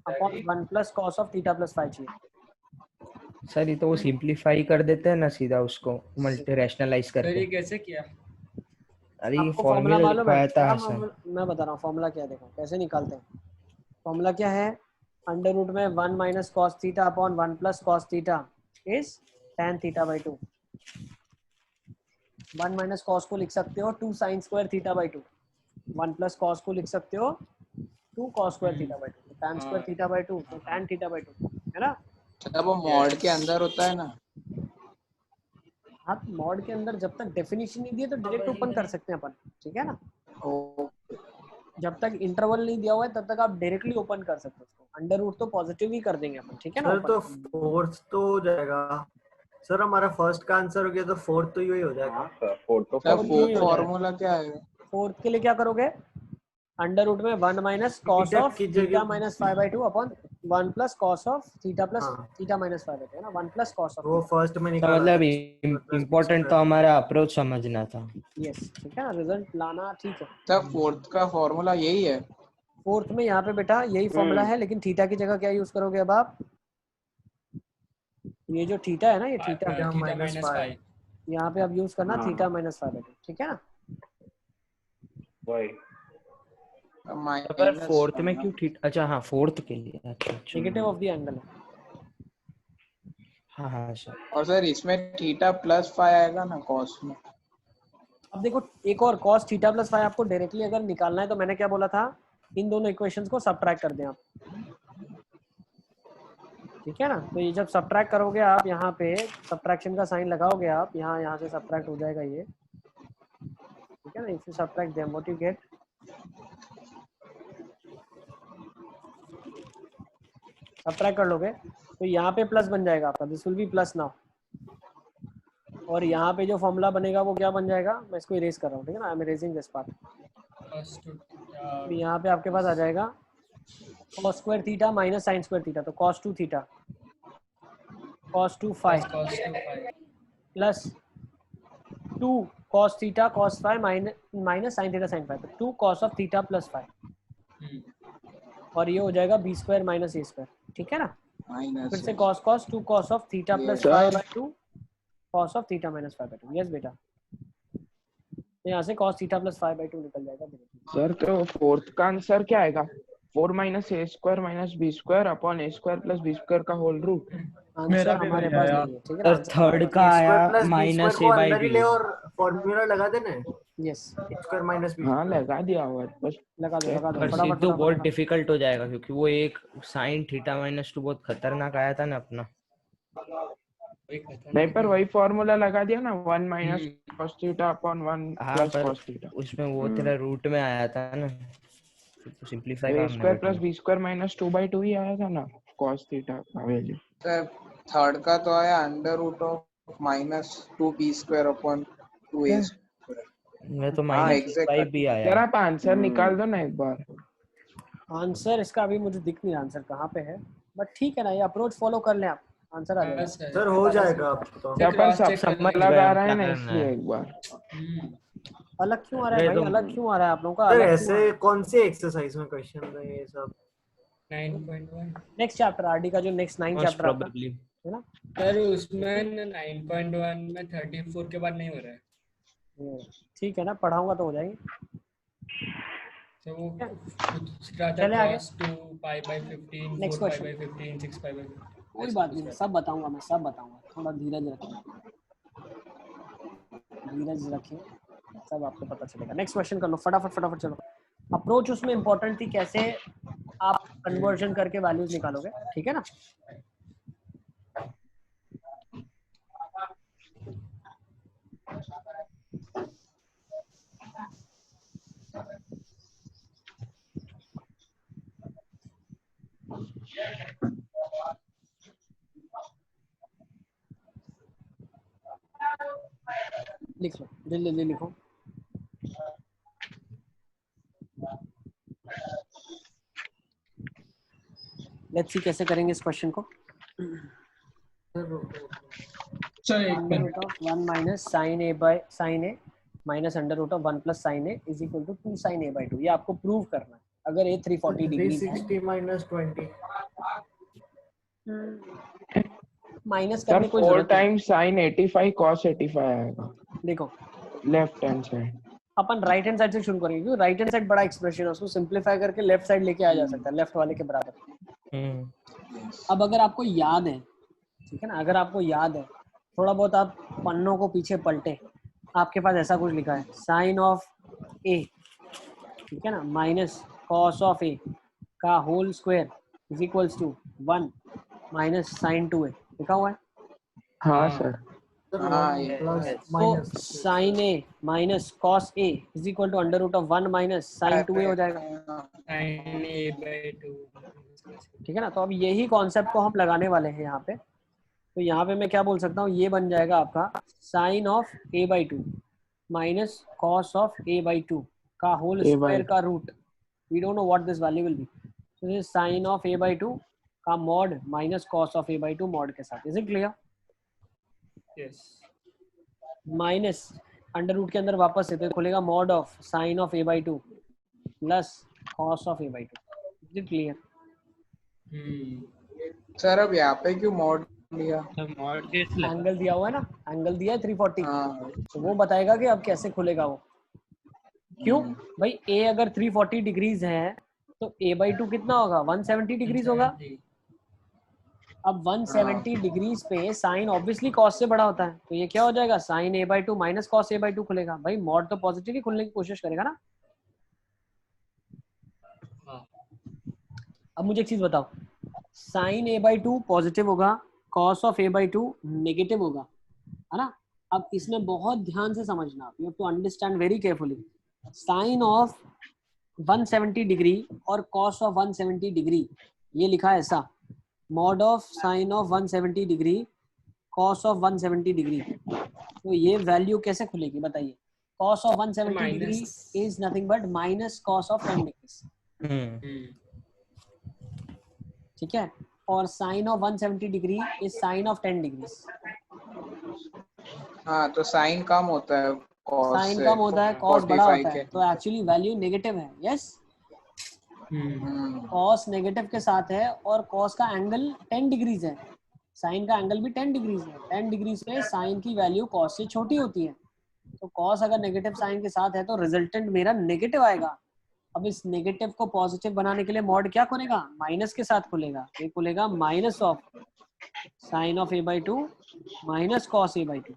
Speaker 6: upon 1 plus cos of theta plus 5 चाहिए।
Speaker 12: सर ये तो वो सिंपलीफाई कर देते हैं ना सीधा उसको मल्टी रैशनलाइज
Speaker 11: सर ये
Speaker 12: करके।
Speaker 11: कैसे किया?
Speaker 12: अरे ये
Speaker 6: आपको
Speaker 12: फॉर्मूला
Speaker 6: मालूम है?
Speaker 12: लिखवाया था
Speaker 6: क्या
Speaker 12: सर।
Speaker 6: मैं बता रहा हूँ फॉर्मूला क्या है, देखो कैसे निकालते हैं। फॉर्मूला क्या है, अंडर रूट में 1 minus cos theta upon 1 plus cos theta is tan theta by 2। 1 minus cos को लिख सकते हो 2 sine square theta by 2, 1 plus cos को लिख सकते हो 2 cos square theta by 2, tan square theta by 2 तो tan थीटा बाई 2 है ना।
Speaker 5: जब वो मॉड के अंदर होता है ना।
Speaker 6: आप मॉड के अंदर जब तक डेफिनेशन नहीं दिए तो डायरेक्ट ओपन कर सकते हैं अपन, ठीक है ना। जब तक इंटरवल नहीं दिया हुआ है तब तक आप डायरेक्टली ओपन कर सकते हो उसको। अंडर रूट तो पॉजिटिव ही कर देंगे अपन, ठीक है ना।
Speaker 10: सर तो फोर्थ तो हो जाएगा। सर हमारा फर्स्ट का आंसर हो गया तो फोर्थ तो यही हो जाएगा।
Speaker 5: फोर्थ फॉर्मूला क्या है?
Speaker 6: फोर्थ के लिए क्या करोगे, अंडर रूट में 1 minus cos of theta minus 5 by 2 upon 1 plus cos of theta plus theta minus 5 by 2 है ना। 1 प्लस कॉस ऑफ
Speaker 10: वो फर्स्ट में
Speaker 12: तो
Speaker 10: निकाला
Speaker 12: मतलब इम्पोर्टेंट तो हमारा अप्रोच समझना था।
Speaker 6: यस ठीक है ना, रिजल्ट लाना ठीक है।
Speaker 5: तब फोर्थ का फॉर्मूला यही है।
Speaker 6: फोर्थ में यहाँ पे बेटा यही फॉर्मूला है, लेकिन थीटा की जगह क्या यूज करोगे अब आप, ये जो थीटा है ना, ये थीटा
Speaker 11: माइनस 5
Speaker 6: यहाँ पे अब यूज करना थीटा माइनस 5 बाई 2, ठीक है ना।
Speaker 13: वही
Speaker 12: पर फोर्थ में क्यों थीटा, अच्छा हाँ फोर्थ के लिए, अच्छा
Speaker 6: नेगेटिव ऑफ द एंगल है।
Speaker 12: हाँ हाँ सर।
Speaker 5: और सर इसमें थीटा प्लस 5 आएगा ना कॉस में।
Speaker 6: अब देखो एक और cos थीटा प्लस 5 आपको डायरेक्टली अगर निकालना है तो मैंने क्या बोला था, इन दोनों इक्वेशंस को सबट्रैक्ट कर दें आप, ठीक है ना। तो ये जब सबट्रैक्ट करोगे आप, यहाँ पे सबट्रैक्शन का साइन लगाओगे आप, यहाँ से सबट्रैक्ट हो जाएगा ये, ठीक है ना। If you subtract them what you get, subtract कर लोगे तो यहाँ पे प्लस बन जाएगा आपका, this will be plus now. और यहाँ पे जो फॉर्मूला बनेगा वो क्या बन जाएगा, मैं इसको इरेज कर रहा हूँ, ठीक है ना। I am erasing this part. यहाँ पे आपके पास आ जाएगा cos square theta minus sine square theta, तो cos 2 theta cos 2 5 plus 2 cos theta cos 5 minus sine theta sign 5, तो 2 cos ऑफ थीटा प्लस 5 और ये हो जाएगा b square minus a square, ठीक है ना। फिर से cos 2 cos of theta plus 5 by 2 cos of theta minus 5 by 2। Yes बेटा, यहाँ से cos थीटा प्लस 5 बाई 2 निकल जाएगा।
Speaker 2: सर तो फोर्थ का आंसर क्या आएगा, 4 minus a square minus b square upon A square plus B square का होल रूट।
Speaker 6: आंसर हमारे पास नहीं है, ठीक है ना।
Speaker 12: थर्ड का आया माइनस ए बाई बी
Speaker 10: और फॉर्मूला लगा देना है।
Speaker 6: यस
Speaker 10: स्क्वायर माइनस बी,
Speaker 2: हाँ लगा दिया हुआ बस,
Speaker 6: लगा दो
Speaker 12: पर सिद्धू बहुत डिफिकल्ट हो जाएगा क्योंकि वो एक साइन थीटा माइनस 2 बहुत खतरनाक आया था ना अपना।
Speaker 2: नहीं पर वही फॉर्मूला लगा दिया ना, 1 minus cos theta upon 1 plus cos theta.
Speaker 12: उसमें वो तेरा रूट में आया था ना, तो सिंपलीफाई
Speaker 2: ए
Speaker 12: करना
Speaker 2: square plus B square minus 2/2 ही आया था ना cos थीटा का वैल्यू।
Speaker 5: सर थर्ड का तो आया under root of minus 2b square upon 2a square.
Speaker 12: मैं तो माइनस 5 भी आया।
Speaker 2: सर आप आंसर निकाल दो ना एक बार।
Speaker 6: आंसर इसका अभी मुझे दिख नहीं रहा आंसर कहाँ पे है, बट ठीक है ना, ये अप्रोच फॉलो कर लें आप, आंसर आ जाएगा।
Speaker 10: सर हो जाएगा अब तो।
Speaker 2: अपन सब समझ अलग आ रहा है ना, इसलिए एक बार
Speaker 6: अलग क्यों आ रहा है भाई, अलग क्यों आ रहा है आप लोगों का,
Speaker 10: सर
Speaker 6: अलग क्यों
Speaker 10: ऐसे कौन से एक्सरसाइज में क्वेश्चन है ये सब?
Speaker 11: 9.1
Speaker 6: नेक्स्ट चैप्टर आरडी का जो नेक्स्ट 9
Speaker 12: Most
Speaker 6: चैप्टर आपका
Speaker 12: probably.
Speaker 6: है ना।
Speaker 11: सर उसमें 9.1 में 34 के बाद नहीं हो रहा है।
Speaker 6: ठीक है ना, पढ़ाऊंगा तो हो जाएंगे।
Speaker 11: तो वो दूसरा था
Speaker 6: चले आगे।
Speaker 11: cos 2 pi by 15
Speaker 6: Next
Speaker 11: 4 pi
Speaker 6: question.
Speaker 11: by 15 6 pi by 15।
Speaker 6: कोई बात नहीं, सब बताऊंगा मैं, सब बताऊंगा, थोड़ा धीरज रखें, धीरज रखें, सब आपको पता चलेगा। नेक्स्ट क्वेश्चन कर लो फटाफट फटाफट, चलो। अप्रोच उसमें इंपॉर्टेंट थी, कैसे आप कन्वर्जन करके वैल्यूज निकालोगे, ठीक है ना। लिख लो, जल्दी जल्दी लिखो। लेट्स सी कैसे करेंगे इस क्वेश्चन को।
Speaker 9: सर एक
Speaker 6: under
Speaker 9: minute.
Speaker 6: Root of 1 minus sine A by sine A minus under root of 1 plus sine A is equal to 2 sine A by 2। ये आपको प्रूव करना है। अगर A 340 degree
Speaker 10: 360 minus 20।
Speaker 6: Minus
Speaker 2: sir
Speaker 6: करने कोई
Speaker 2: 4
Speaker 6: जरूरत नहीं।
Speaker 2: टाइम्स साइन 85 cos 85 आएगा
Speaker 6: देखो
Speaker 2: लेफ्ट हैंड साइड।
Speaker 6: अपन राइट हैंड साइड से शुरू करेंगे, क्योंकि राइट हैंड साइड बड़ा एक्सप्रेशन है, उसको सिंपलीफाई करके लेफ्ट साइड लेके आ जा सकता है, लेफ्ट वाले के बराबर। अब अगर आपको याद है, ठीक है ना, अगर आपको याद है, थोड़ा बहुत आप पन्नों को पीछे पलटे, आपके पास ऐसा कुछ लिखा है, साइन ऑफ ए, ठीक है ना, माइनस कॉस ऑफ ए का whole square is equals to 1 minus sine 2a लिखा हुआ है।
Speaker 2: हाँ सर।
Speaker 6: तो sine A minus cos A is equal to under root of 1 minus sine 2a हो जाएगा,
Speaker 11: sin a by 2।
Speaker 6: ठीक है ना। तो अब यही कॉन्सेप्ट को हम लगाने वाले हैं यहाँ पे। तो यहाँ पे मैं क्या बोल सकता हूँ, ये बन जाएगा आपका sine of a by 2 minus cos of a by 2 का होल स्क्वायर का root, we don't know what this value will be. तो this sine of a by 2 का mod minus cos of a by 2 mod के साथ। Is it clear?
Speaker 11: Yes.
Speaker 6: Minus under root के अंदर वापस से तो खुलेगा mod of sine of a by 2 plus cos of a by 2। Is it clear?
Speaker 5: Sir अब यहाँ पे क्यों मॉड लिया?
Speaker 6: एंगल दिया हुआ है ना, एंगल दिया है 340, तो वो बताएगा कि अब कैसे खुलेगा वो। क्यों भाई, a अगर 340 डिग्रीज है तो a बाई 2 कितना होगा, 170 डिग्रीज होगा। अब 170 डिग्रीज पे साइन ऑब्वियसली कॉस से बड़ा होता है, तो ये क्या हो जाएगा, sine a by 2 minus cos a by 2 खुलेगा। भाई मॉड तो पॉजिटिव ही खुलने की कोशिश करेगा ना। अब मुझे एक चीज बताओ, साइन a बाई 2 पॉजिटिव होगा, cos of a by 2 negative होगा, है ना। अब इसमें बहुत ध्यान से समझना, you have to understand very carefully. Sine of 170 degree और कॉस ऑफ 170 डिग्री, ये लिखा है ऐसा, mod of sine of 170 degree cos of 170 degree. तो ये वैल्यू कैसे खुलेगी बताइए। Cos of 170 degree is nothing but minus cos of 10 degree, ठीक है। और sine of 170 degree is sine of 10 degree.
Speaker 5: हाँ तो साइन कम होता है कॉस
Speaker 6: साइन
Speaker 5: से,
Speaker 6: कम होता है, कॉस बड़ा
Speaker 5: 45
Speaker 6: होता है,
Speaker 5: के।
Speaker 6: तो एक्चुअली वैल्यू नेगेटिव है। यस, कॉस नेगेटिव के साथ है और कॉस का एंगल 10 डिग्रीज है, साइन का एंगल भी 10 डिग्रीज है। 10 डिग्रीज पे साइन की वैल्यू कॉस से छोटी होती है, तो कॉस अगर नेगेटिव साइन के साथ है तो रिजल्टेंट मेरा नेगेटिव आएगा। अब इस नेगेटिव को पॉजिटिव बनाने के लिए मॉड क्या खुलेगा, माइनस के साथ खुलेगा। ये खुलेगा minus of sine of a by 2 minus cos a by 2।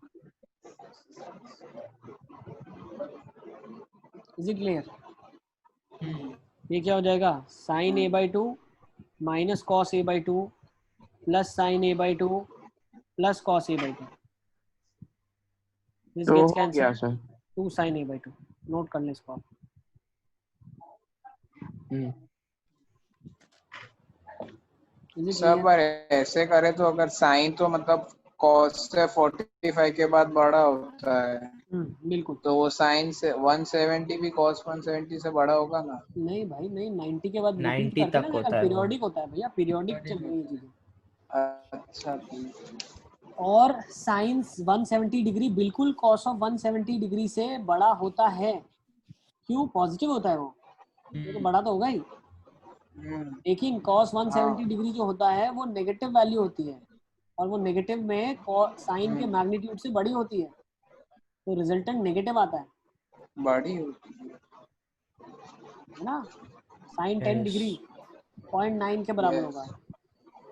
Speaker 6: Is it clear? ये क्या हो जाएगा, sine a by 2 minus cos a by 2 plus sine a by 2 plus cos a by 2। This
Speaker 2: तो
Speaker 6: गेट्स
Speaker 2: हो गया
Speaker 6: cancel,
Speaker 2: sir.
Speaker 6: 2 sine a by 2। Note कर लें इसको आप।
Speaker 5: सर पर ऐसे करे तो अगर साइन तो मतलब cos से 45 के बाद बड़ा होता है।
Speaker 6: बिल्कुल।
Speaker 5: तो वो sin से 170 भी cos 170 से बड़ा होगा ना?
Speaker 6: नहीं भाई नहीं, 90 के बाद
Speaker 12: 90
Speaker 6: रिपीट करते
Speaker 12: तक
Speaker 6: हैं
Speaker 12: होता
Speaker 6: ना,
Speaker 12: है वो।
Speaker 6: पीरियोडिक होता है भैया, पीरियोडिक चल रही है चीजें।
Speaker 5: अच्छा ठीक।
Speaker 6: और साइन 170 डिग्री बिल्कुल cos ऑफ 170 डिग्री से बड़ा होता है। क्यों? पॉजिटिव होता है वो, तो बड़ा तो होगा ही। लेकिन cos 170 डिग्री जो होता है वो नेगेटिव वैल्यू होती है, और वो नेगेटिव में साइन के मैग्नीट्यूड से बड़ी होती है, तो रिजल्टेंट नेगेटिव आता है।
Speaker 5: बड़ी होती
Speaker 6: है ना? साइन 10 डिग्री 0.9 के बराबर होगा,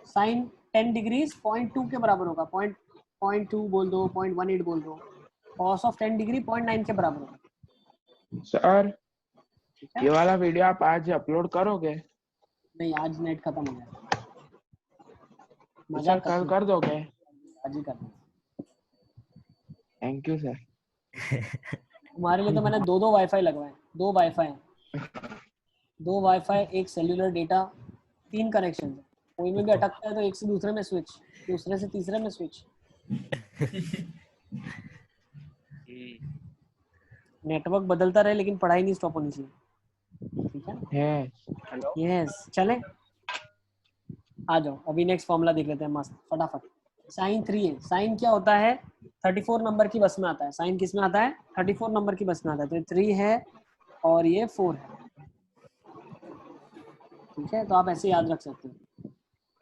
Speaker 6: साइन 10 डिग्री 0.2 के बराबर होगा, 0.2 बोल दो, 0.18 बोल दो, cos ऑफ 10 डिग्री 0.9 के बराबर होगा।
Speaker 2: सर ये वाला वीडियो आप आज अपलोड करोगे?
Speaker 6: नहीं, आज नेट खत्म हो गया।
Speaker 2: सर कल कर दोगे?
Speaker 6: आज ही कर दूँ।
Speaker 2: Thank you sir.
Speaker 6: तुम्हारे लिए तो मैंने दो वाईफाई लगवाए, 2 वाईफाई हैं, 2 वाईफाई, एक सेल्यूलर डेटा, 3 कनेक्शन है। कोई में भी अटकता है तो एक से दूसरे में स्विच, दूसरे से तीसरे में स्विच। नेटवर्क बदलता रहे लेकिन पढ़ाई नहीं स्टॉप होनी चाहिए। ठीक है? यस, चले आ जाओ, अभी नेक्स्ट फॉर्मूला देख लेते हैं मस्त फटाफट। साइन 3 है, साइन क्या होता है? 34 नंबर की बस में आता है। साइन किस में आता है? 34 नंबर की बस में आता है। तो 3 है और ये 4 है। ठीक है, तो आप ऐसे याद रख सकते हो।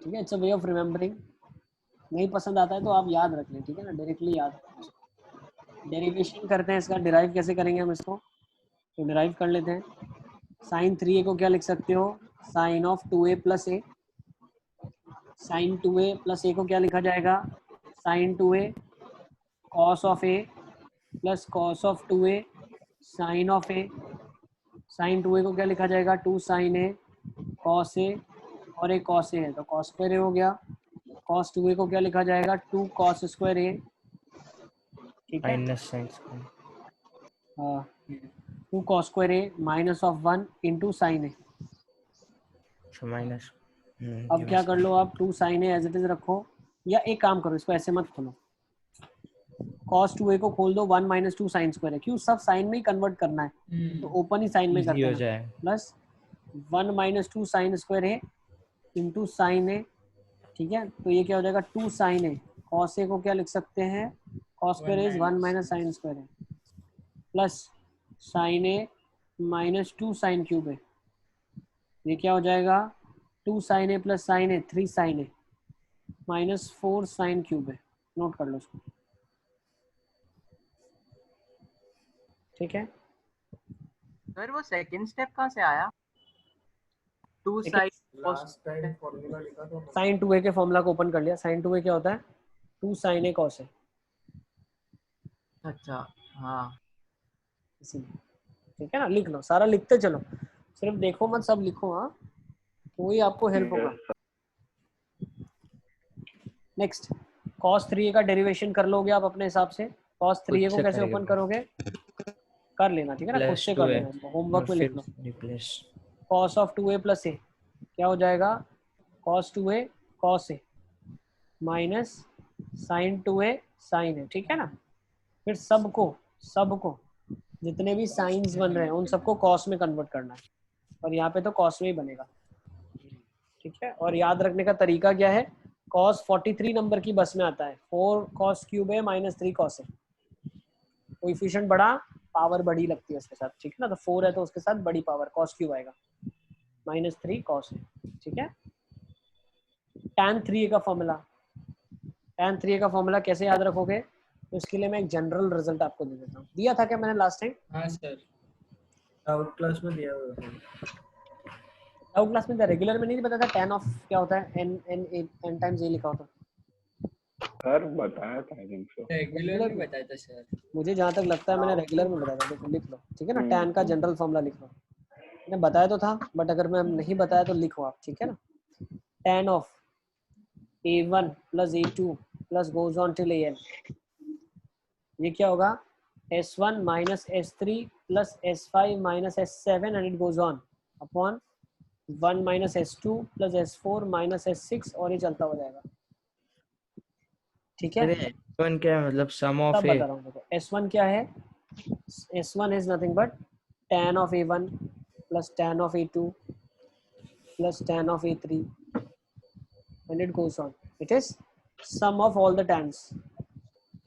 Speaker 6: ठीक है, it's a way of remembering. नहीं पसंद आता है तो आप याद रख लें, ठीक है ना, डायरेक्टली याद। डेरिवेशन करते हैं इसका, डिराइव कैसे करेंगे हम इसको, तो डिराइव कर लेते हैं। साइन 3a को क्या लिख सकते हो? Sine of 2a plus a. Sine 2a plus a को क्या लिखा जाएगा? Sine 2a cos of A plus cos of 2a sine of a. Sine 2a को क्या लिखा जाएगा? 2 साइन ए कॉस ए, और एक कॉस ए है तो कॉस स्क्वायर ए हो गया। कॉस 2a को क्या लिखा जाएगा? 2 कॉस स्क्वायर ए। ठीक है,
Speaker 12: minus sine square,
Speaker 6: 2 cos square A minus of 1 into sine A.
Speaker 12: Minus.
Speaker 6: अब क्या कर लो आप? 2 sine A as it is रखो, या एक काम करो, इसको ऐसे मत खोलो, cos 2a को खोल दो, 1 माइनस 2 साइन स्क्वायर है। क्यों? सब साइन में ही कन्वर्ट करना है, तो ओपन ही साइन में करते हैं। प्लस 1 माइनस 2 साइन स्क्वायर है इंटू साइन ए। ठीक है, तो ये क्या हो जाएगा? 2 साइन ए। cos a को क्या लिख सकते हैं? cos square is 1 minus sine square है, plus sine A minus 2 sine cube है। ये क्या हो जाएगा? 2 sine A plus sine A 3 sign A minus 4 sine cube है। नोट कर लो इसको। ठीक है,
Speaker 14: सर वो सेकंड स्टेप कहाँ से आया? 2 साइन
Speaker 6: साइन 2a के फॉर्मूला को ओपन कर लिया। साइन 2a क्या होता है? 2 साइन ए कॉस है।
Speaker 14: अच्छा हाँ,
Speaker 6: इसीलिए। ठीक है ना, लिख लो, सारा लिखते चलो, सिर्फ देखो मत, सब लिखो। हाँ, तो ही आपको हेल्प होगा। नेक्स्ट, cos 3a का डेरिवेशन कर लोगे आप अपने हिसाब से। cos 3a को कैसे ओपन करोगे? कर लेना, ठीक है ना, खुद से कर लेना, इसको होमवर्क में लिख लो। cos of 2a plus a क्या हो जाएगा? cos 2a cos a minus sin 2a sin a। ठीक है ना, फिर सबको जितने भी साइंस बन रहे हैं उन सबको cos में कन्वर्ट करना है, और यहाँ पे तो cos में ही बनेगा। ठीक है, और याद रखने का तरीका क्या है? cos 43 नंबर की बस में आता है। 4 cos क्यूब है माइनस 3 cos है। कोएफिशिएंट बड़ा, पावर बड़ी लगती है उसके साथ। ठीक है ना, तो 4 है तो उसके साथ बड़ी पावर cos क्यूब आएगा, माइनस 3 cos है। ठीक है, tan 3a का फॉर्मूला, tan 3a का फॉर्मूला कैसे याद रखोगे? तो इसके लिए मैं एक जनरल रिजल्ट आपको दे देता हूँ। दिया था क्या मैंने लास्ट टाइम?
Speaker 11: हाँ सर,
Speaker 10: डाउट क्लास में दिया हुआ था।
Speaker 6: डाउट क्लास में रेगुलर में नहीं बताया था tan ऑफ क्या होता है? n टाइम्स a लिखा होता।
Speaker 13: सर बताया था आई थिंक सो।
Speaker 11: रेगुलर में बताया था सर।
Speaker 6: मुझे जहाँ तक लगता है मैंने रेगुलर में बताया था। देखो लिख लो, ठीक है ना, tan का जनरल फॉर्मूला लिख लो। मैंने बताया तो था, बट अगर मैं नहीं बताया तो लिखो आप। ठीक है ना, tan of a1 plus a2 plus goes on till an, ये क्या होगा? s1 minus s3 plus s5 minus s7 and it goes on upon 1 minus s2 plus s4 minus s6, और ये चलता हो जाएगा। ठीक है,
Speaker 12: S1 क्या है मतलब सम
Speaker 6: सब
Speaker 12: ऑफ
Speaker 6: बता
Speaker 12: ए?
Speaker 6: रहा हूँ देखो। S1 क्या है? S1 is nothing but tan of A1 plus tan of A2 plus tan of A3 and it goes on. It is sum of all the tans.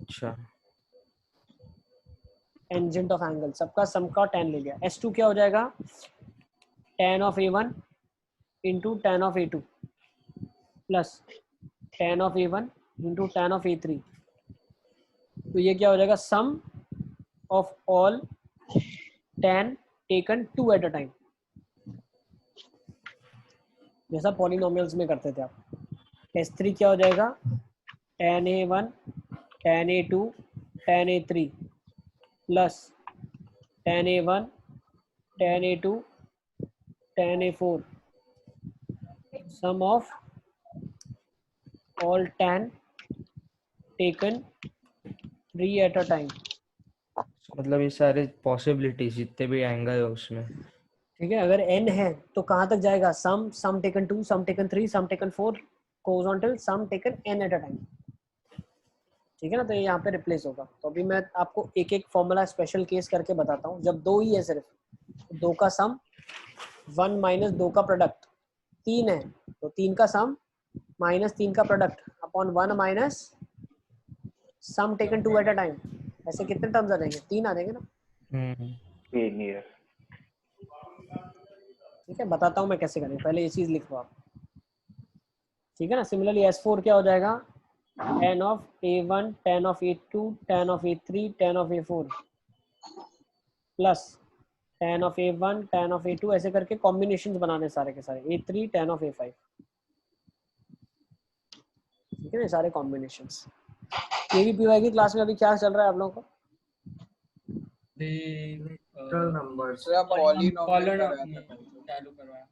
Speaker 12: अच्छा
Speaker 6: Tangent of angle, सबका सम का tan ले लिया। S2 क्या हो जाएगा? tan of A1 into tan of A2 plus tan of A1 into tan of A3। तो ये क्या हो जाएगा? sum of all tan taken two at a time, जैसा पॉलिनोमियल्स में करते थे आप। S3 क्या हो जाएगा? tan A1 tan A2 tan A3 plus tan A1 tan A2 tan A4 sum of all tan taken 3 at a time।
Speaker 12: मतलब ये सारे पॉसिबिलिटीज जितने भी एंगल है उसमें।
Speaker 6: ठीक है, अगर n है तो कहाँ तक जाएगा? Sum taken 2 sum taken 3 sum taken 4 goes on till sum taken n at a time। ठीक है ना, तो ये यहाँ पे रिप्लेस होगा। तो अभी मैं आपको एक एक फॉर्मूला स्पेशल केस करके बताता हूँ। जब दो ही है सिर्फ, दो का सम 1 माइनस 2 का प्रोडक्ट 3 है, तो 3 का सम माइनस 3 का product upon 1 minus sum taken 2 eight a time. ऐसे कितने टर्म्स आ जाएंगे? 3 आ जाएंगे ना। ठीक है, बताता हूँ मैं कैसे करेंगे, पहले ये चीज लिख लो आप। ठीक है ना। सिमिलरली S4 क्या हो जाएगा? tan of A1 tan of A2 tan of A3 tan of A4 plus tan of A1 tan of A2, ऐसे करके कॉम्बिनेशंस बनाने सारे के सारे। A3 tan of A5। ठीक है ना, सारे कॉम्बिनेशंस। KVPY की क्लास में अभी क्या चल रहा है आप लोगों को?
Speaker 10: नंबर्स
Speaker 11: चालू करवाया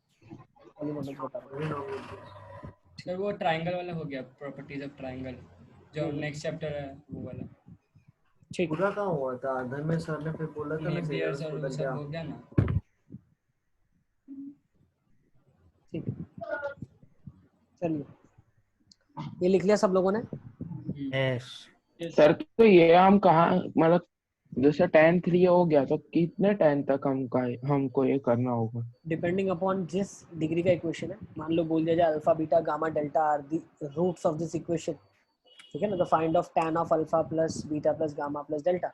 Speaker 11: सर। वो ट्रायंगल वाला हो गया, प्रॉपर्टीज ऑफ ट्रायंगल, जो नेक्स्ट चैप्टर है वो वाला।
Speaker 6: ठीक,
Speaker 10: पूरा कहाँ हुआ था? आधर में सर ने फिर बोला था ना
Speaker 11: नेपियर सर वो सब हो गया ना।
Speaker 6: ठीक, चलिए ये लिख लिया सब लोगों ने?
Speaker 12: यस
Speaker 2: सर तो ये हम कहाँ मतलब जैसे tan 3 हो गया तो कितने tan तक हमको ये करना होगा?
Speaker 6: डिपेंडिंग अपॉन जिस डिग्री का इक्वेशन है। मान लो बोल दिया जाए alpha beta gamma delta are the roots of this equation. ठीक है ना, तो find of tan of alpha plus beta plus gamma plus delta.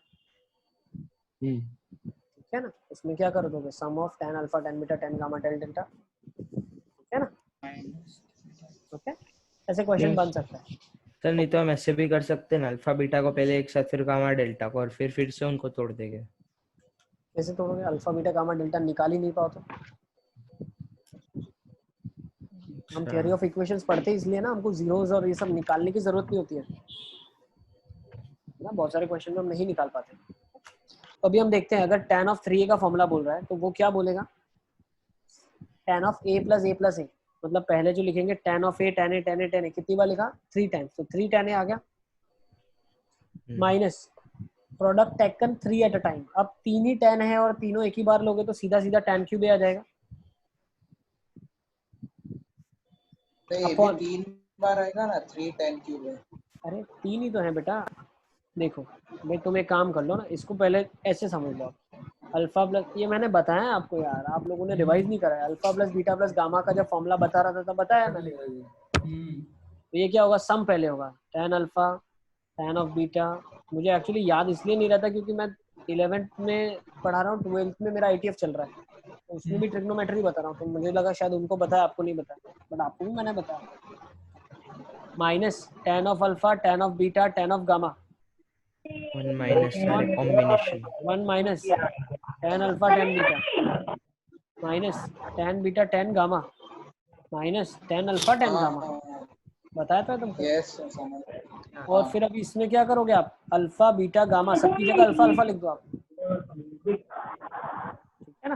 Speaker 6: ठीक है ना, इसमें क्या कर दोगे? Sum of tan alpha tan beta tan gamma tan delta. ठीक है ना, ओके, ऐसे क्वेश्चन बन सकता है।
Speaker 12: सर नहीं तो हम ऐसे भी कर सकते हैं ना, अल्फा बीटा को पहले एक साथ फिर गामा डेल्टा को, और फिर से उनको तोड़ देंगे।
Speaker 6: कैसे तोड़ोगे? अल्फा बीटा गामा डेल्टा निकाल ही नहीं पाओ तो। हम थ्योरी ऑफ इक्वेशंस पढ़ते हैं इसलिए ना, हमको जीरोस और ये सब निकालने की जरूरत नहीं होती है ना। बहुत सारे क्वेश्चन हम नहीं निकाल पाते। तो अभी हम देखते हैं, अगर tan ऑफ 3a का फॉर्मूला बोल रहा है तो वो क्या बोलेगा? tan of a plus a plus a, मतलब पहले जो लिखेंगे tan of a tan a tan a tan a, कितनी बार लिखा? 3 टाइम्स, तो 3 tan a आ गया minus product taken 3 at a time. अब 3 ही tan है और तीनों एक ही बार लोगे तो सीधा सीधा tan क्यूब आ जाएगा।
Speaker 5: तो ये भी 3 बार आएगा ना, 3 tan क्यूब है।
Speaker 6: अरे 3 ही तो है बेटा। देखो भाई तुम एक काम कर लो ना, इसको पहले ऐसे समझ लो। अल्फा प्लस, ये मैंने बताया आपको यार, आप लोगों ने रिवाइज नहीं करा है। Alpha plus beta plus gamma का जब फॉर्मूला बता रहा था तब बताया मैंने। तो ये क्या होगा? सम पहले होगा tan alpha tan of beta. मुझे एक्चुअली याद इसलिए नहीं रहता क्योंकि मैं 11th में पढ़ा रहा हूँ, 12th में मेरा ITF चल रहा है, तो उसमें भी ट्रिग्नोमेट्री बता रहा हूँ। तो मुझे लगा शायद उनको बताया, आपको नहीं बताया, बट आपको भी मैंने बताया। Minus tan of alpha tan of beta tan of gamma,
Speaker 12: 1 minus सारे combination,
Speaker 6: 1 minus tan alpha tan beta minus tan beta tan gamma minus tan alpha tan gamma. बताया था तुमको?
Speaker 5: यस।
Speaker 6: और फिर अभी इसमें क्या करोगे आप? अल्फा बीटा गामा सबकी जगह अल्फा अल्फा लिख दो आप। ठीक है ना,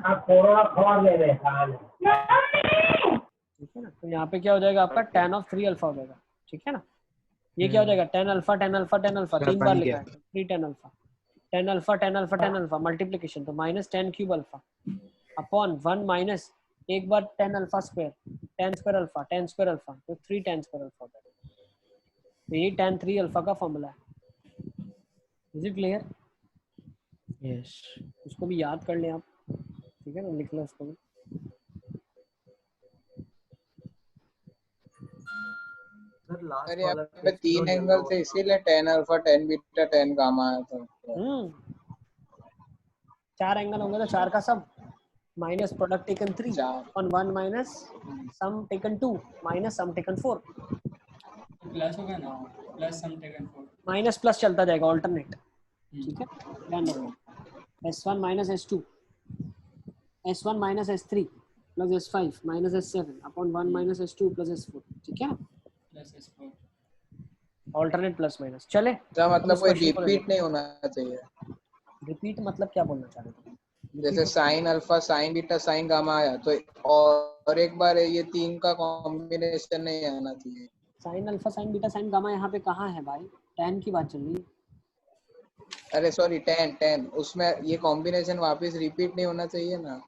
Speaker 6: ठीक है ना। तो यहाँ पे क्या हो जाएगा आपका? tan ऑफ 3 अल्फा हो जाएगा। ठीक है ना, ये क्या हो जाएगा? tan alpha tan alpha tan alpha, 3 बार लिखा है 3 tan alpha tan alpha tan alpha tan alpha multiplication, तो minus tan cube alpha upon 1 minus एक बार tan अल्फा square tan square alpha tan square alpha, तो 3 tan स्क्वायर अल्फा हो जाएगा। तो ये tan 3 अल्फा का फॉर्मूला है। Is it clear?
Speaker 12: यस
Speaker 6: उसको भी याद कर लें आप, ठीक है ना, लिख लो उसको भी।
Speaker 10: सर लास्ट
Speaker 5: अरे यहाँ
Speaker 10: वाला
Speaker 5: पे 3 एंगल थे इसीलिए tan alpha tan beta tan गामा आया था।
Speaker 6: 4 एंगल होंगे तो 4 का sum minus product taken 3 on 1 minus sum taken 2 minus sum taken 4।
Speaker 11: Plus होगा ना, plus sum taken 4
Speaker 6: minus plus चलता जाएगा ऑल्टरनेट, ठीक है। ध्यान रखो S1 minus S2 S1 minus S3 plus S5 minus S7 upon 1 minus S2 plus S4, ठीक है ना,
Speaker 11: plus S4
Speaker 6: alternate plus minus चले।
Speaker 5: इसका मतलब कोई रिपीट नहीं होना चाहिए।
Speaker 6: रिपीट मतलब क्या बोलना चाह रहे थे?
Speaker 5: जैसे sine alpha sign beta sine gamma आया तो और एक बार ये 3 का कॉम्बिनेशन नहीं आना चाहिए।
Speaker 6: Sine alpha sign beta sine gamma यहाँ पे कहाँ है भाई? tan की बात चल रही है।
Speaker 5: अरे सॉरी tan उसमें ये कॉम्बिनेशन वापस रिपीट नहीं होना चाहिए ना।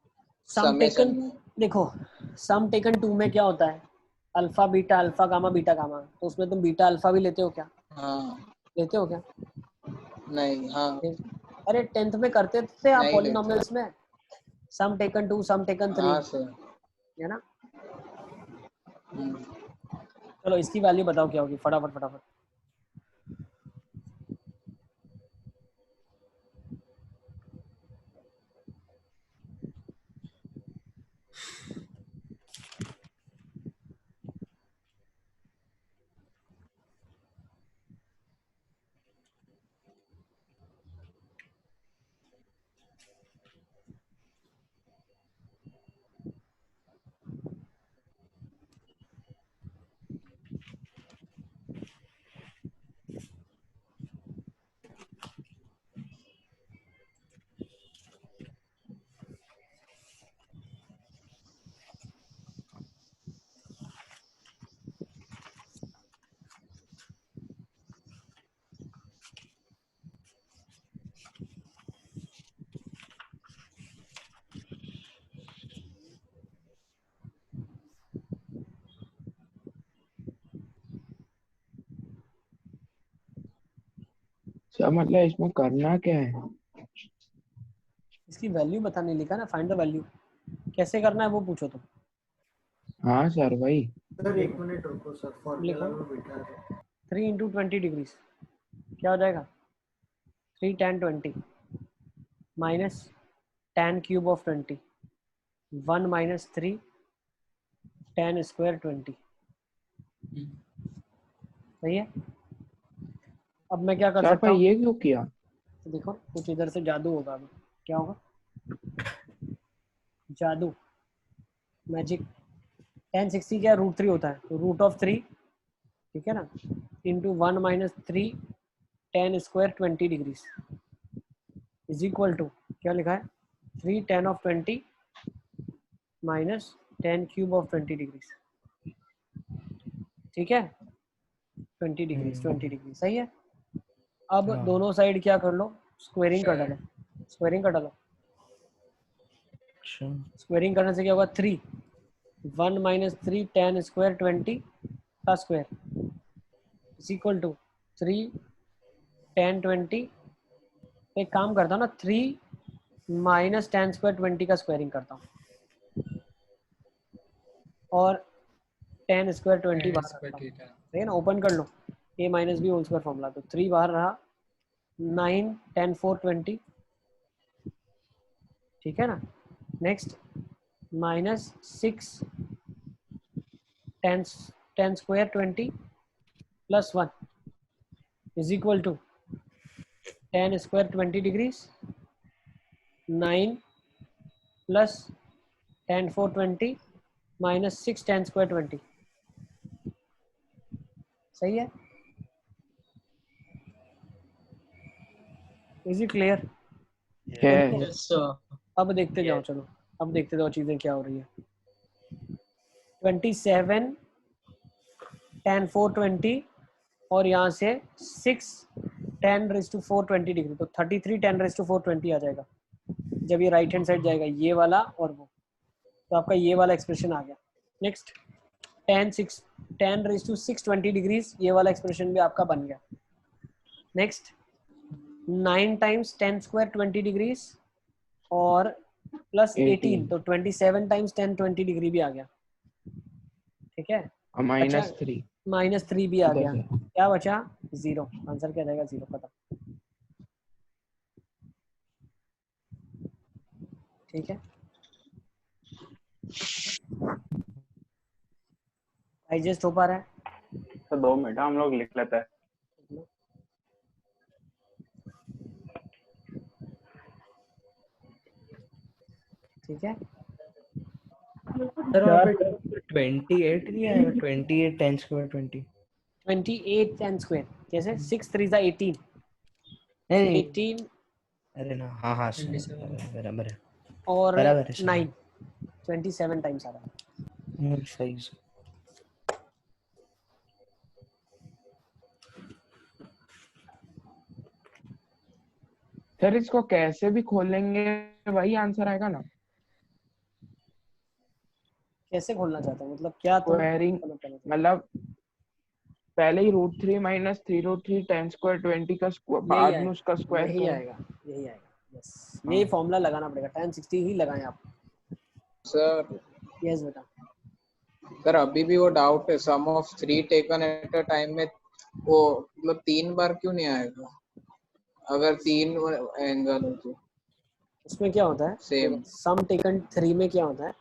Speaker 6: सम टेकन देखो, सम टेकन 2 में क्या होता है? अल्फा गामा बीटा गामा, तो उसमें तुम बीटा अल्फा भी लेते हो क्या?
Speaker 5: हाँ
Speaker 6: लेते हो क्या?
Speaker 5: नहीं। हाँ
Speaker 6: अरे 10th में करते थे आप
Speaker 5: नहीं
Speaker 6: पॉलिनोमियल्स में, सम टेकन 2 सम टेकन 3,
Speaker 5: हाँ सर।
Speaker 6: है ना। चलो इसकी वैल्यू बताओ क्या होगी, फटाफट।
Speaker 2: अच्छा मतलब इसमें करना क्या है?
Speaker 6: इसकी वैल्यू बताने लिखा ना, फाइंड द वैल्यू। कैसे करना है वो पूछो तुम।
Speaker 2: हाँ सर भाई।
Speaker 10: सर एक मिनट रुको सर, फॉर्मूला में बैठा है।
Speaker 6: 3 इंटू 20 डिग्रीज क्या हो जाएगा? 3 tan 20 minus tan cube of 20 1 minus 3 tan square 20, सही है। अब मैं क्या कर
Speaker 2: सर
Speaker 6: सकता
Speaker 2: भाई
Speaker 6: हूँ?
Speaker 2: ये क्यों किया?
Speaker 6: देखो कुछ इधर से जादू होगा। अभी क्या होगा? जादू, मैजिक। tan 60 क्या √3 होता है, तो √3, ठीक है ना, into 1 minus 3 tan square 20 degrees is equal to क्या लिखा है? 3 tan of 20 minus tan cube of 20 degrees, ठीक है, 20 डिग्री सही है। अब दोनों साइड क्या कर लो? स्क्वायरिंग कर डालो, स्क्वायरिंग कर डालो। स्क्वायरिंग करने से क्या होगा? 3 1 माइनस 3 tan स्क्वायर 20 का square is equal to 3 tan 20। एक काम करता हूँ ना, 3 माइनस tan स्क्वायर 20 का स्क्वायरिंग करता हूँ और tan स्क्वायर 20 बाहर रखता हूँ, सही है ना। ओपन कर लो, a minus B whole square formula, तो 3 बाहर रहा, 9 tan 4 20, ठीक है ना। Next minus 6 tan square 20 plus 1 is equal to tan square 20 degrees 9 plus tan 4 20 minus 6 tan square 20, सही है। Is it clear? अब देखते जाओ, चलो अब देखते जाओ चीजें क्या हो रही है। 27 tan 420 और यहाँ से 6 tan raised to 420 डिग्री, तो 33 tan raised to 420 आ जाएगा जब ये राइट हैंड साइड जाएगा, ये वाला और वो, तो आपका ये वाला एक्सप्रेशन आ गया। Next tan 6 10 raise to 6 20 degrees, ये वाला एक्सप्रेशन भी आपका बन गया। नेक्स्ट 9 टाइम्स 10 स्क्वायर 20 डिग्रीज और प्लस 18 तो 27 टाइम्स 10 20 डिग्री भी आ गया। ठीक है,
Speaker 2: -3
Speaker 6: -3 भी आ गया। क्या बचा? 0। आंसर क्या रहेगा? 0 खत्म। ठीक है, डाइजेस्ट हो पा रहा है?
Speaker 13: तो 2 मिनट हम लोग लिख लेते हैं।
Speaker 6: ठीक है
Speaker 12: सर वहाँ पे 28 नहीं आएगा? 28 10 स्क्वायर 20
Speaker 6: 28 10 स्क्वायर कैसे? 6 3 जा 18
Speaker 12: नहीं
Speaker 6: 18
Speaker 12: अरे ना हाँ हाँ बराबर है
Speaker 6: और
Speaker 12: बराबर है
Speaker 6: 9 27 टाइम्स आ रहा है।
Speaker 12: सही से।
Speaker 2: सर इसको कैसे भी खोलेंगे वही आंसर आएगा ना?
Speaker 6: कैसे खोलना चाहते हो? मतलब क्या तुम
Speaker 2: स्क्वायरिंग मतलब पहले ही √3 - 3√3 10 स्क्वायर 20 का बाद में उसका स्क्वायर
Speaker 6: यही
Speaker 2: करो।
Speaker 6: आएगा यस। यही फॉर्मूला लगाना पड़ेगा। tan 60 ही लगाएं आप।
Speaker 5: सर
Speaker 6: यस बेटा।
Speaker 5: सर अभी भी वो डाउट है, sum of 3 taken at a time में वो मतलब 3 बार क्यों नहीं आएगा अगर 3 एंगल हो तो?
Speaker 6: उसमें क्या होता है?
Speaker 5: सेम
Speaker 6: सम टेकन 3 में क्या होता है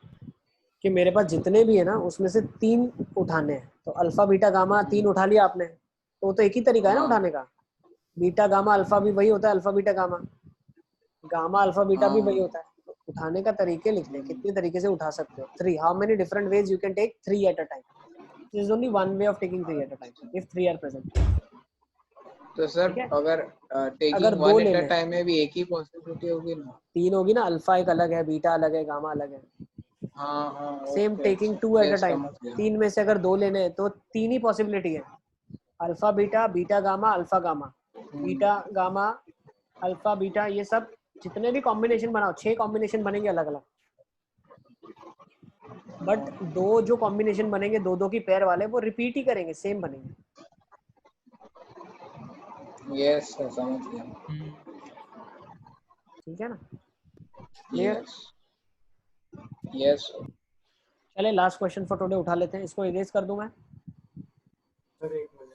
Speaker 6: कि मेरे पास जितने भी है ना उसमें से 3 उठाने हैं, तो अल्फा बीटा गामा 3 उठा लिया आपने, तो एक ही तरीका है ना उठाने का। बीटा गामा अल्फा भी वही होता है, alpha beta gamma, gamma alpha beta भी वही होता है। तो उठाने का तरीके लिख लें, कितने तरीके से उठा सकते हो। 3 how many different ways you can take 3 at a time. This is only one way of taking 3 at a time if 3 are present.
Speaker 5: तो सर अगर
Speaker 6: अगर
Speaker 5: टेकिंग
Speaker 6: 2
Speaker 5: 1
Speaker 6: ले
Speaker 5: एट अ
Speaker 6: लें,
Speaker 5: टाइम में भी एक ही पॉसिबिलिटी होगी ना?
Speaker 6: 3 होगी ना, अल्फा एक अलग है, बीटा अलग है, गामा अलग है।
Speaker 5: हाँ
Speaker 6: same taking 2 eight a time.
Speaker 5: समझ गया।
Speaker 6: 3 में से अगर 2 लेने हैं तो 3 ही पॉसिबिलिटी है, alpha beta, beta gamma, alpha gamma, beta gamma, alpha beta, ये सब जितने भी कॉम्बिनेशन बनाओ 6 कॉम्बिनेशन बनेंगे अलग अलग। बट 2 जो कॉम्बिनेशन बनेंगे 2 की पेयर वाले वो रिपीट ही करेंगे, सेम बनेंगे।
Speaker 5: यस सर समझ गया।
Speaker 6: ठीक है ना? क्लियर?
Speaker 5: यस
Speaker 6: चले लास्ट क्वेश्चन फॉर टुडे उठा लेते हैं। इसको इरेज कर दूं मैं?
Speaker 10: सर एक मिनट।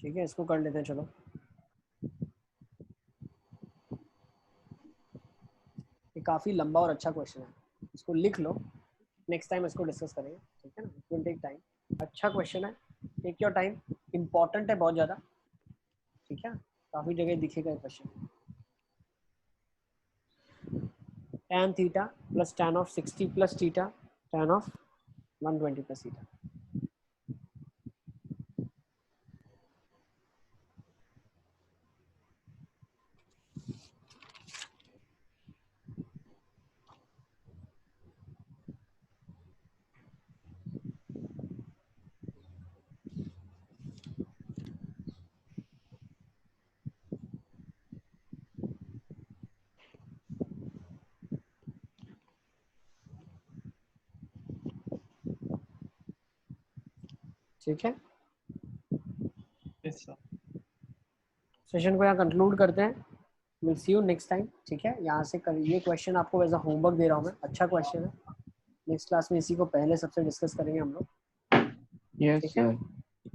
Speaker 6: ठीक है, इसको कर लेते हैं। चलो ये काफी लंबा और अच्छा क्वेश्चन है, इसको लिख लो, नेक्स्ट टाइम इसको डिस्कस करेंगे। ठीक है ना? It will take time. अच्छा क्वेश्चन है, टेक योर टाइम, इंपॉर्टेंट है बहुत ज्यादा। ठीक है, काफी जगह दिखेगा question. tan theta plus tan of 60 plus theta tan of 120 plus theta. ठीक है, सेशन को यहाँ कंक्लूड करते हैं। Will see you next time. ठीक है, यहाँ से ये क्वेश्चन आपको एज अ होमवर्क दे रहा हूँ मैं, अच्छा क्वेश्चन है। नेक्स्ट क्लास में इसी को पहले सबसे डिस्कस करेंगे हम लोग।
Speaker 2: Yes sir.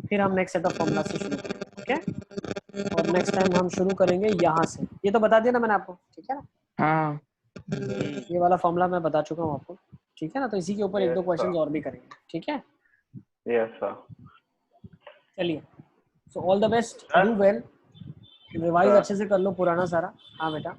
Speaker 6: फिर हम नेक्स्ट सेट ऑफ फॉर्मूला से शुरू करेंगे। ठीक है, और नेक्स्ट टाइम हम शुरू करेंगे यहाँ से। ये तो बता दिया ना मैंने आपको, ठीक है ना?
Speaker 2: हाँ
Speaker 6: ये वाला फॉर्मूला मैं बता चुका हूँ आपको। ठीक है ना? तो इसी के ऊपर एक दो क्वेश्चन और भी करेंगे। ठीक है?
Speaker 13: Yes sir.
Speaker 6: चलिए, so all the best, do well, revise अच्छे से कर लो पुराना सारा। हाँ बेटा।